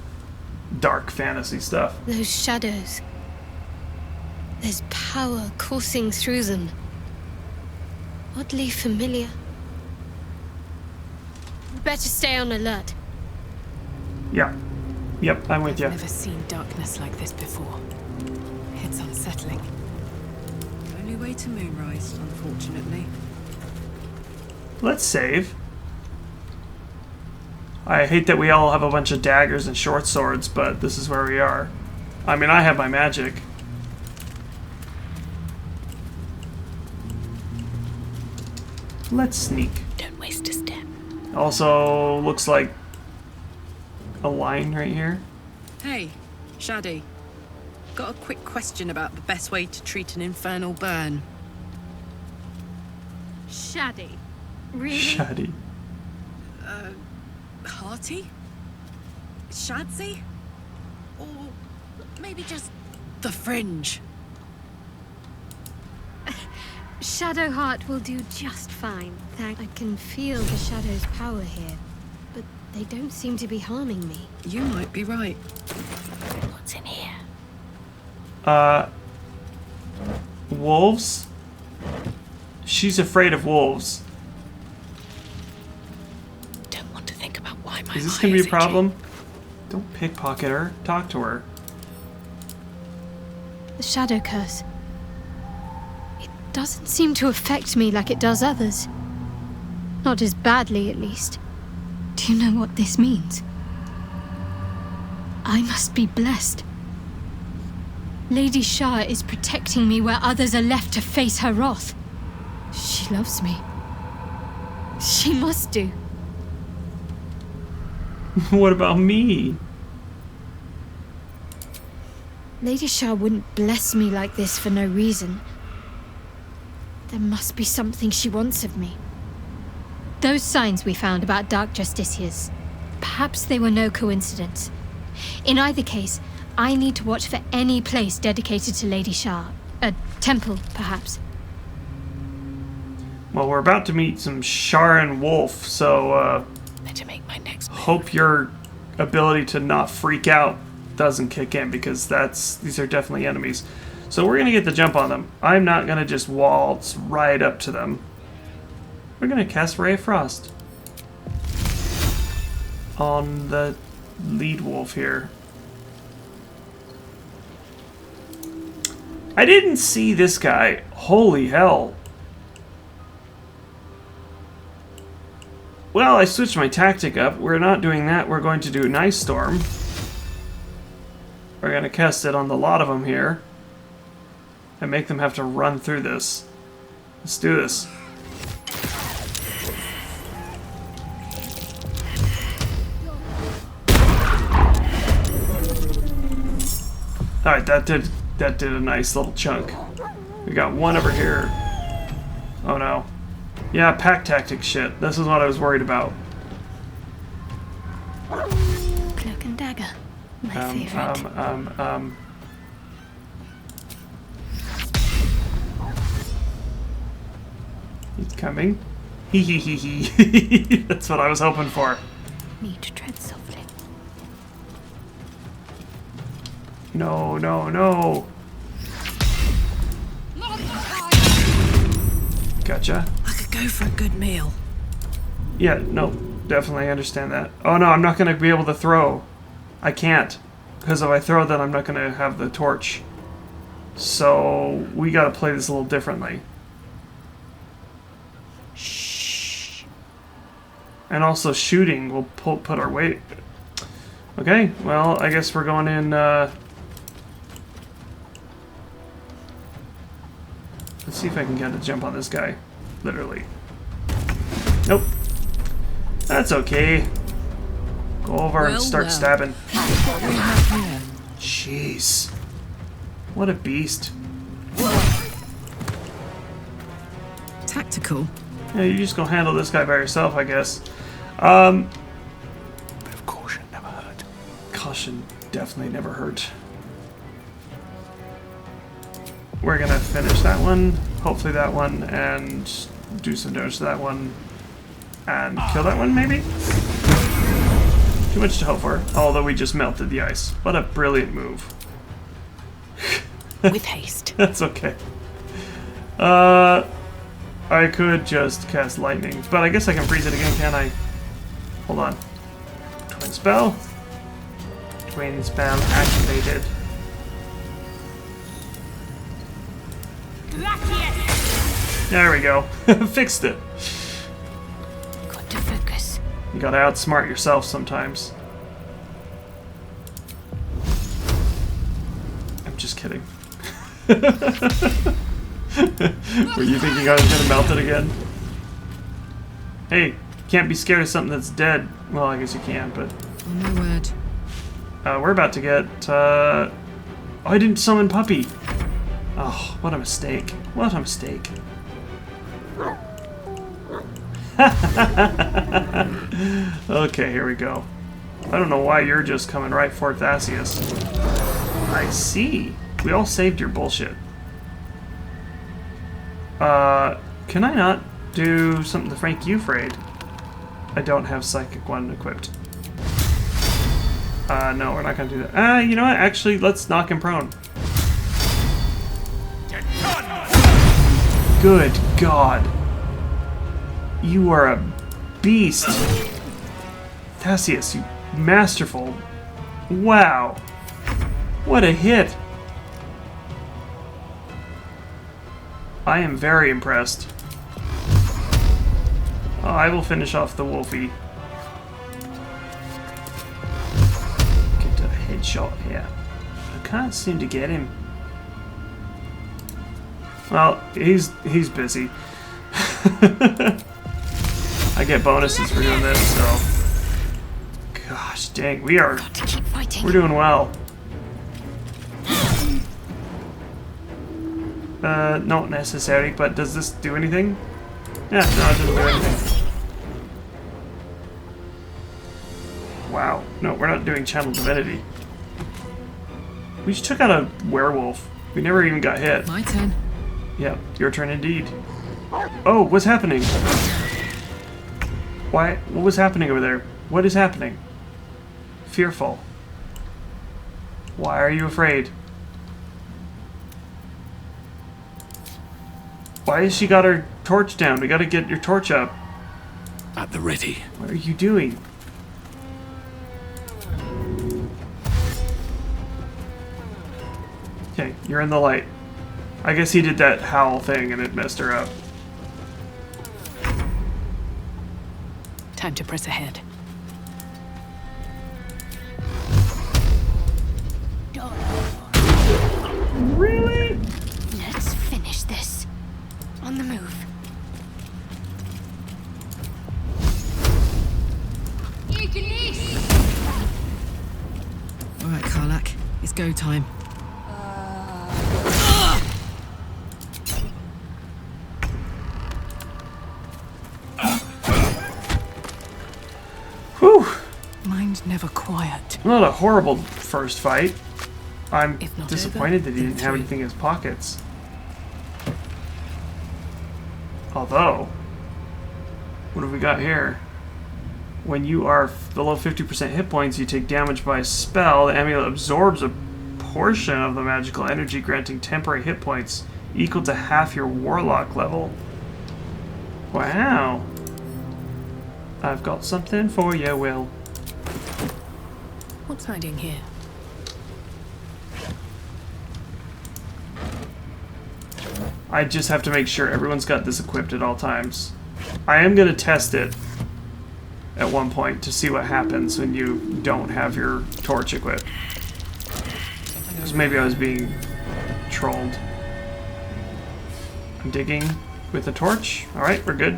dark fantasy stuff. Those shadows. There's power coursing through them. Oddly familiar. Better stay on alert. Yeah. Yep, I'm with you. I've never seen darkness like this before. It's unsettling. Only way to moonrise, unfortunately. Let's save. I hate that we all have a bunch of daggers and short swords, but this is where we are. I mean, I have my magic. Let's sneak. Don't waste a step. Also, looks like a line right here. Hey, Shaddy. Got a quick question about the best way to treat an infernal burn. Shaddy. Really? Shaddy. Hearty? Shadsy? Or maybe just the fringe? Shadowheart will do just fine. I can feel the shadow's power here, but they don't seem to be harming me. You might be right. What's in here? Wolves? She's afraid of wolves. Don't want to think about why my Is this eye gonna be a itchy. problem? Don't pickpocket her. Talk to her. The shadow curse. It doesn't seem to affect me like it does others. Not as badly, at least. Do you know what this means? I must be blessed. Lady Shah is protecting me where others are left to face her wrath. She loves me. She must do. What about me? Lady Shah wouldn't bless me like this for no reason. There must be something she wants of me. Those signs we found about Dark Justiciars, perhaps they were no coincidence. In either case, I need to watch for any place dedicated to Lady Shah. A temple, perhaps. Well, we're about to meet some Sharan Wolf, so Better make my next move. hope your ability to not freak out doesn't kick in, because these are definitely enemies. So we're gonna get the jump on them. I'm not gonna just waltz right up to them. We're gonna cast Ray of Frost on the lead wolf here. I didn't see this guy. Holy hell. Well, I switched my tactic up. We're not doing that. We're going to do an Ice Storm. We're going to cast it on the lot of them here. And make them have to run through this. Let's do this. Alright, that did a nice little chunk. We got one over here. Oh no. Yeah, pack tactic shit. This is what I was worried about. Cloak and dagger. My favorite. He's coming. Hee hee hee hee. That's what I was hoping for. Need to tread softly. No, no, no. Gotcha. I could go for a good meal. Yeah, no, definitely understand that. Oh no, I'm not going to be able to throw. I can't. Because if I throw, then I'm not going to have the torch. So, we got to play this a little differently. Shh. And also shooting will put our weight. Okay, well, I guess we're going in, let's see if I can get a jump on this guy. Literally. Nope. That's okay. Go over and start stabbing. What we have here? Jeez. What a beast. Tactical. Yeah, you just go handle this guy by yourself, I guess. Bit of caution never hurt. Caution definitely never hurt. We're gonna finish that one, hopefully that one, and do some damage to that one, and kill that one, maybe? Too much to hope for, although we just melted the ice. What a brilliant move. With haste. That's okay. I could just cast lightning, but I guess I can freeze it again, can't I? Hold on. Twin spell. Twin spell activated. Gracias! There we go. Fixed it. Got to focus. You gotta outsmart yourself sometimes. I'm just kidding. Were you thinking I was gonna melt it again? Hey, can't be scared of something that's dead. Well, I guess you can, but... Oh, my word. We're about to get, Oh, I didn't summon Puppy! Oh, what a mistake. What a mistake. Okay, here we go. I don't know why you're just coming right for Thasius. I see. We all saved your bullshit. Can I not do something to Frank you afraid? I don't have Psychic 1 equipped. No, we're not gonna do that. You know what? Actually, let's knock him prone. Good God. You are a beast. Thasius, you masterful. Wow. What a hit. I am very impressed. Oh, I will finish off the Wolfie. Get a headshot here. I can't seem to get him. Well, he's busy. I get bonuses for doing this, so... Gosh dang, we're doing well. Not necessary, but does this do anything? Yeah, no, it doesn't do anything. Wow, no, we're not doing Channel Divinity. We just took out a werewolf. We never even got hit. My turn. Yeah, your turn indeed. Oh, what's happening? Why? What was happening over there? What is happening? Fearful. Why are you afraid? Why has she got her torch down? We gotta get your torch up. At the ready. What are you doing? Okay, you're in the light. I guess he did that howl thing and it messed her up. Time to press ahead. Really? Let's finish this. On the move. All right, Karlak. It's go time. Whew. Mind never quiet. Not a horrible first fight. I'm not disappointed over, that he then didn't have 3. anything in his pockets. Although, what have we got here? When you are below 50% hit points, you take damage by a spell. The amulet absorbs a portion of the magical energy, granting temporary hit points equal to half your warlock level. Wow. I've got something for you, Will. What's hiding here? I just have to make sure everyone's got this equipped at all times. I am going to test it at one point to see what happens when you don't have your torch equipped. Because maybe I was being trolled. I'm digging with a torch. Alright, we're good.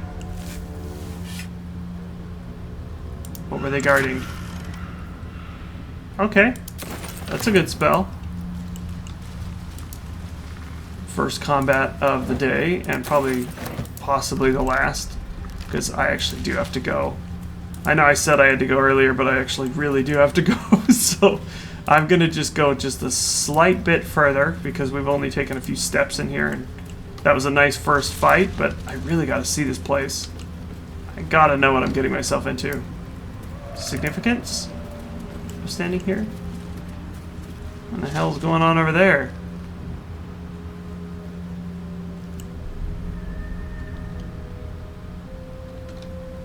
What were they guarding? Okay. That's a good spell. First combat of the day, and probably possibly the last, because I actually do have to go. I know I said I had to go earlier, but I actually really do have to go, so I'm gonna just go just a slight bit further, because we've only taken a few steps in here, and that was a nice first fight, but I really gotta see this place. I gotta know what I'm getting myself into. Significance of standing here? What the hell's going on over there?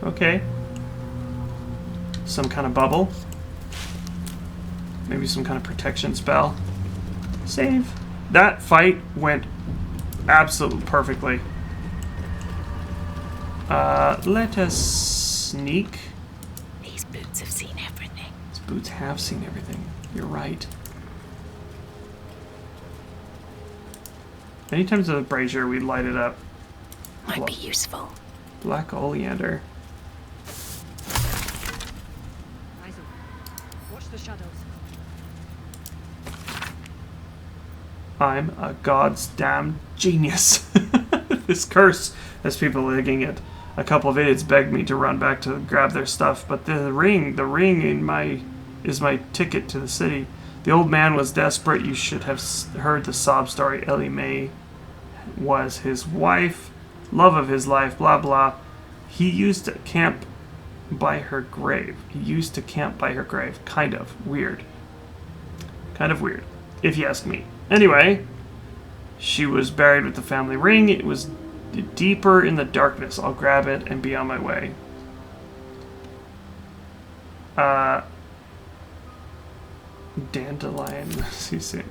Okay. Some kind of bubble. Maybe some kind of protection spell. Save. That fight went absolutely perfectly. Let us sneak have seen everything. His boots have seen everything. You're right. Many times with a brazier, we light it up. Might be useful. Black oleander. Watch the shadows. I'm a god's damn genius. This curse has people ligging it. A couple of idiots begged me to run back to grab their stuff, but the ring is my ticket to the city. The old man was desperate. You should have heard the sob story. Ellie May was his wife, love of his life, blah blah. He used to camp by her grave. Kind of weird. If you ask me. Anyway, she was buried with the family ring. It was deeper in the darkness. I'll grab it and be on my way. Dandelion.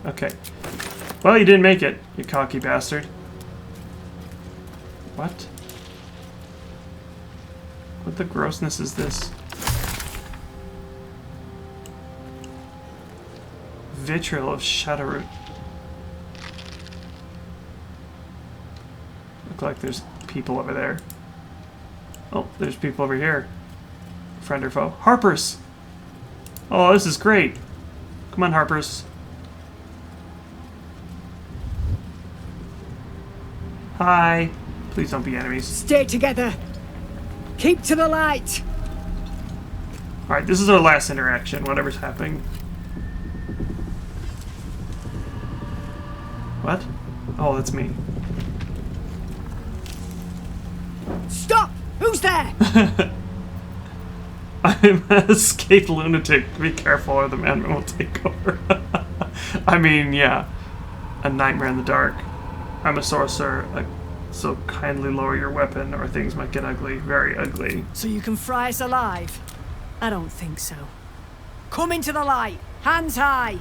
Okay. Well, you didn't make it, you cocky bastard. What? What the grossness is this? Vitriol of Shadowroot. Look like there's people over there. Oh, there's people over here. Friend or foe? Harpers! Oh, this is great. Come on, Harpers. Hi. Please don't be enemies. Stay together. Keep to the light. Alright, this is our last interaction, whatever's happening. What? Oh, that's me. Stop! Who's there? I'm an escaped lunatic. Be careful or the madman will take over. I mean, yeah. A nightmare in the dark. I'm a sorcerer, so kindly lower your weapon or things might get ugly. Very ugly. So you can fry us alive? I don't think so. Come into the light! Hands high!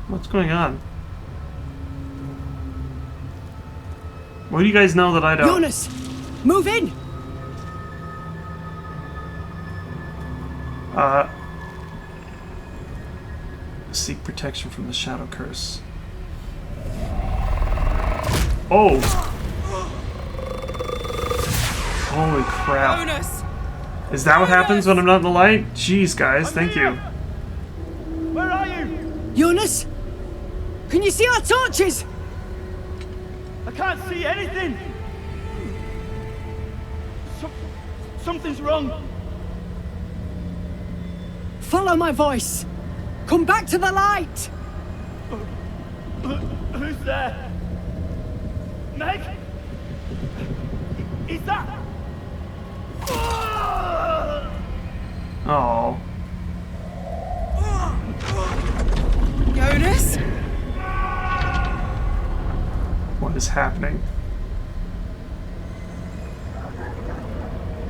What's going on? What do you guys know that I don't? Jonas! Move in! Seek protection from the shadow curse. Oh! Holy crap. Jonas! Is that what happens when I'm not in the light? Jeez, guys, thank you. Where are you? Jonas? Can you see our torches? I can't see anything! Something's wrong. Follow my voice. Come back to the light. Who's there? Meg? Is that? Oh. Jonas? What is happening?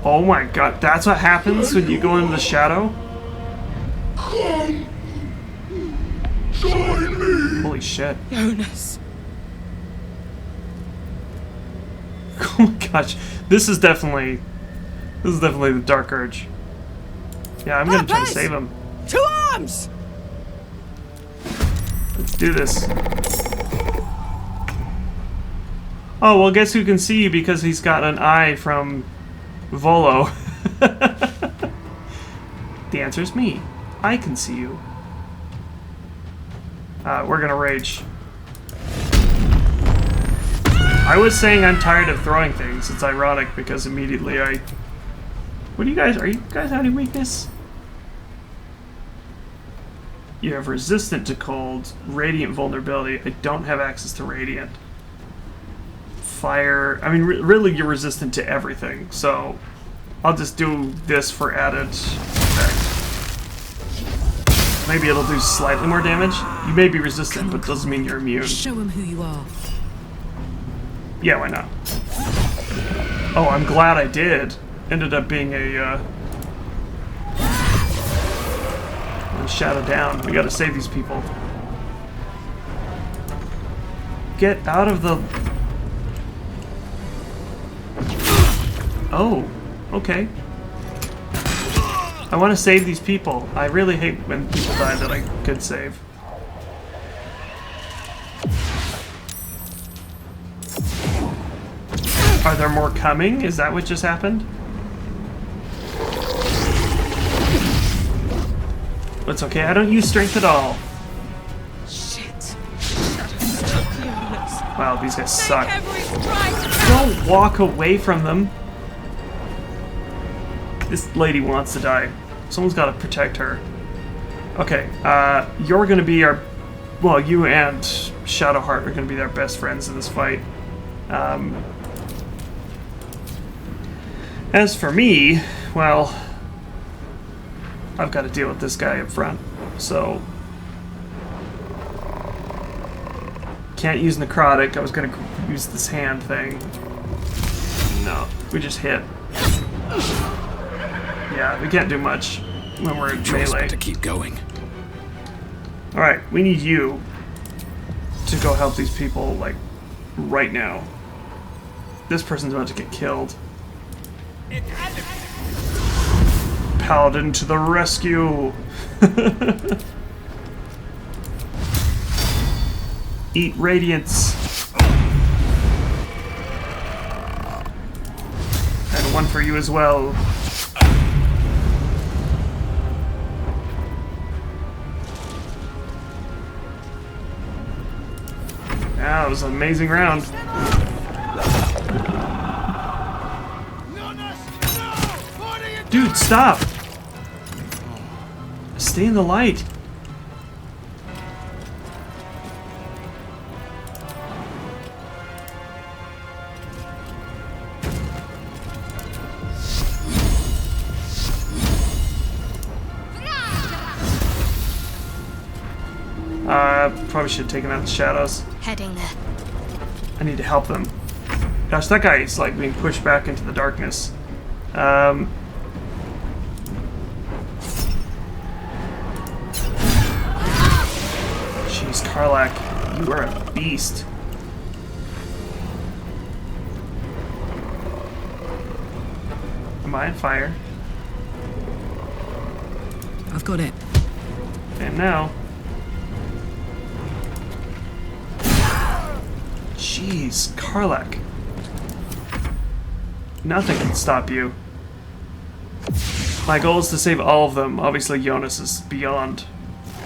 Oh my god, that's what happens when you go into the shadow? Come! Join me! Holy shit. Jonas. Oh my gosh. This is definitely the Dark Urge. Yeah, I'm gonna try to save him. To arms! Let's do this. Oh, well, guess who can see you because he's got an eye from Volo. The answer is me. I can see you. We're gonna rage. I was saying I'm tired of throwing things. It's ironic because immediately I... What do you guys... Are you guys having weakness? You have resistant to cold, radiant vulnerability. I don't have access to radiant. Fire... I mean, really you're resistant to everything, so... I'll just do this for added effect. Maybe it'll do slightly more damage. You may be resistant, but doesn't mean you're immune. Show him who you are. Yeah, why not? Oh, I'm glad I did. Ended up being a, and Shadow down. We gotta save these people. Get out of the... Oh, okay. I want to save these people. I really hate when people die that I could save. Are there more coming? Is that what just happened? It's okay, I don't use strength at all. Shit. Wow, these guys suck. Don't walk away from them. This lady wants to die. Someone's got to protect her. Okay, you're going to be our... Well, you and Shadowheart are going to be our best friends in this fight. As for me, well... I've got to deal with this guy up front, so... Can't use necrotic. I was going to use this hand thing. No, we just hit. Yeah, we can't do much when we're in melee. To keep going. All right, we need you to go help these people, like, right now. This person's about to get killed. Paladin to the rescue! Eat radiance. And one for you as well. Yeah, it was an amazing round. Dude, stop! Stay in the light. Probably should have taken out the shadows. Heading there. I need to help them. Gosh, that guy is like being pushed back into the darkness. Jeez, Karlach, you are a beast. Am I on fire? I've got it. And now. Jeez, Karlach. Nothing can stop you. My goal is to save all of them. Obviously, Jonas is beyond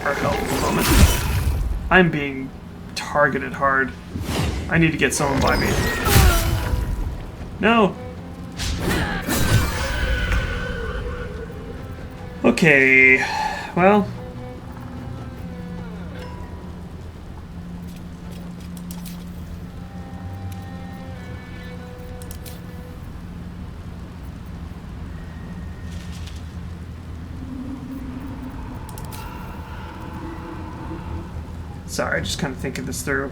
our help at the moment. I'm being targeted hard. I need to get someone by me. No! Okay, well... Sorry, just kind of thinking this through.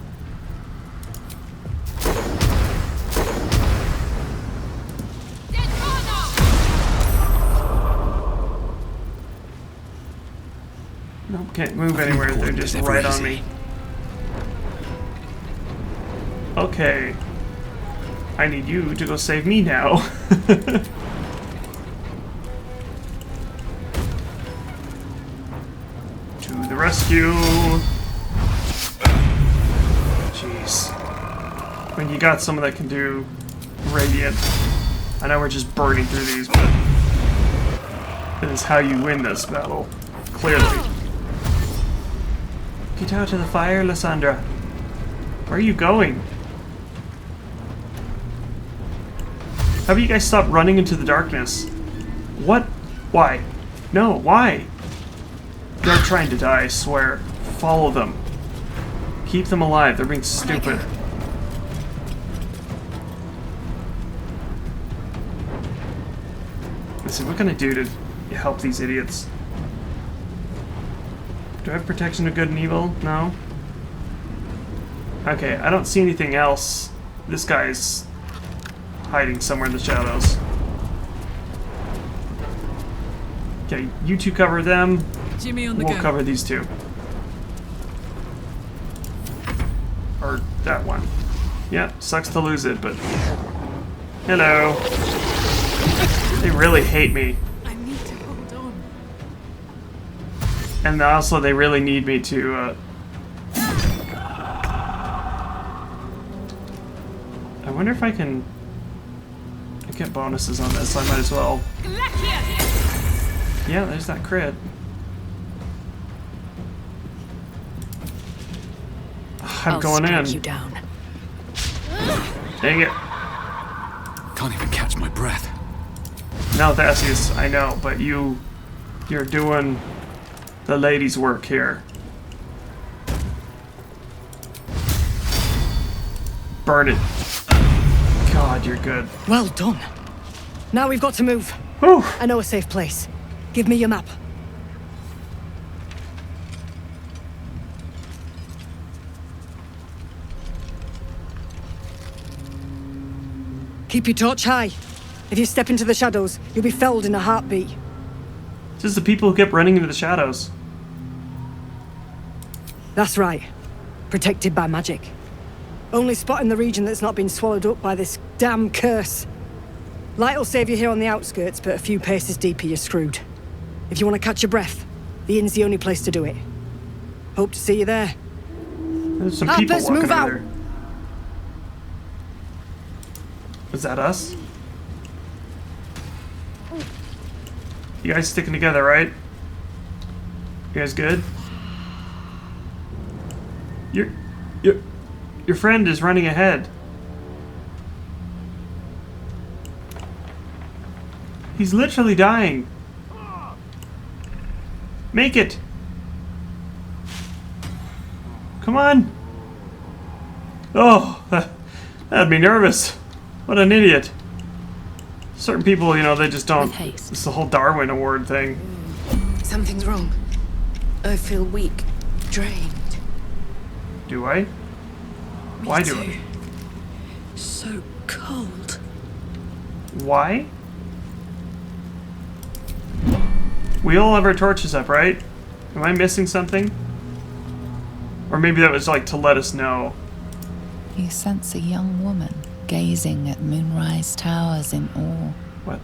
Nope, can't move anywhere. They're just right on me. Okay. I need you to go save me now. To the rescue. Jeez. When you got someone that can do Radiant, I know we're just burning through these, but that is how you win this battle. Clearly. Get out of the fire, Lysandra. Where are you going? How about you guys stop running into the darkness? What? Why? No, why? They're trying to die, I swear. Follow them. Keep them alive. They're being stupid. Listen, what can I do to help these idiots? Do I have protection of good and evil? No? Okay, I don't see anything else. This guy's hiding somewhere in the shadows. Okay, you two cover them. Jimmy on the We'll go. cover these two. Or that one. Yeah, sucks to lose it, but... Hello. They really hate me. I need to hold on. And also, they really need me to, I wonder if I can... I get bonuses on this, so I might as well... Yeah, there's that crit. I'm going in. You down. Dang it. Can't even catch my breath. No, Thasseus, I know, but you're doing the lady's work here. Burn it. God, you're good. Well done. Now we've got to move. Whew. I know a safe place. Give me your map. Keep your torch high. If you step into the shadows, you'll be felled in a heartbeat. Just the people who kept running into the shadows. That's right. Protected by magic. Only spot in the region that's not been swallowed up by this damn curse. Light will save you here on the outskirts, but a few paces deeper you're screwed. If you want to catch your breath, the inn's the only place to do it. Hope to see you there. There's some people Harpers, walking move over out. there. Is that us? You guys sticking together, right? You guys good? Your friend is running ahead. He's literally dying. Make it. Come on. Oh, that had me nervous. What an idiot. Certain people, you know, they just don't. It's the whole Darwin Award thing. Something's wrong. I feel weak, drained. Do I? Why do I? So cold. Why? We all have our torches up, right? Am I missing something? Or maybe that was like to let us know. You sense a young woman gazing at moonrise towers in awe. What?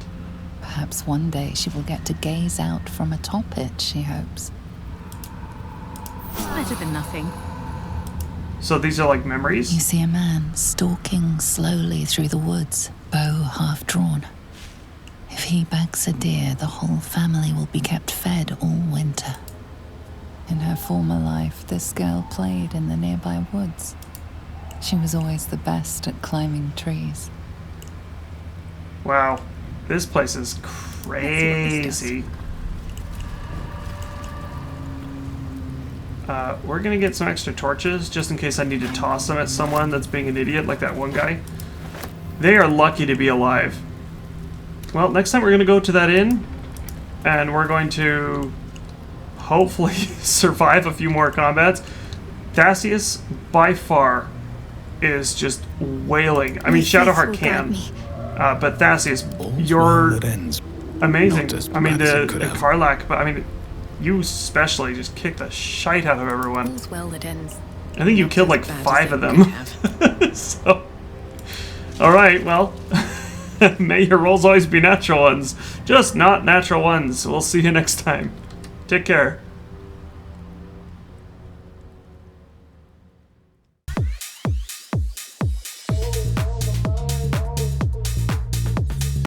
Perhaps one day she will get to gaze out from atop it, she hopes. It's better than nothing. So these are like memories? You see a man stalking slowly through the woods, bow half drawn. If he bags a deer, the whole family will be kept fed all winter. In her former life, this girl played in the nearby woods. She was always the best at climbing trees. Wow. This place is crazy. We're gonna get some extra torches, just in case I need to toss them at someone that's being an idiot, like that one guy. They are lucky to be alive. Well, next time we're gonna go to that inn, and we're going to hopefully survive a few more combats. Thasseus, by far, is just wailing. I mean, Shadowheart can, but Thasseus, you're amazing. I mean, the Karlach, but I mean, you especially just kicked the shite out of everyone. All's well that ends. I think you killed like 5 of them. So, all right, well, may your rolls always be natural ones, just not natural ones. We'll see you next time. Take care.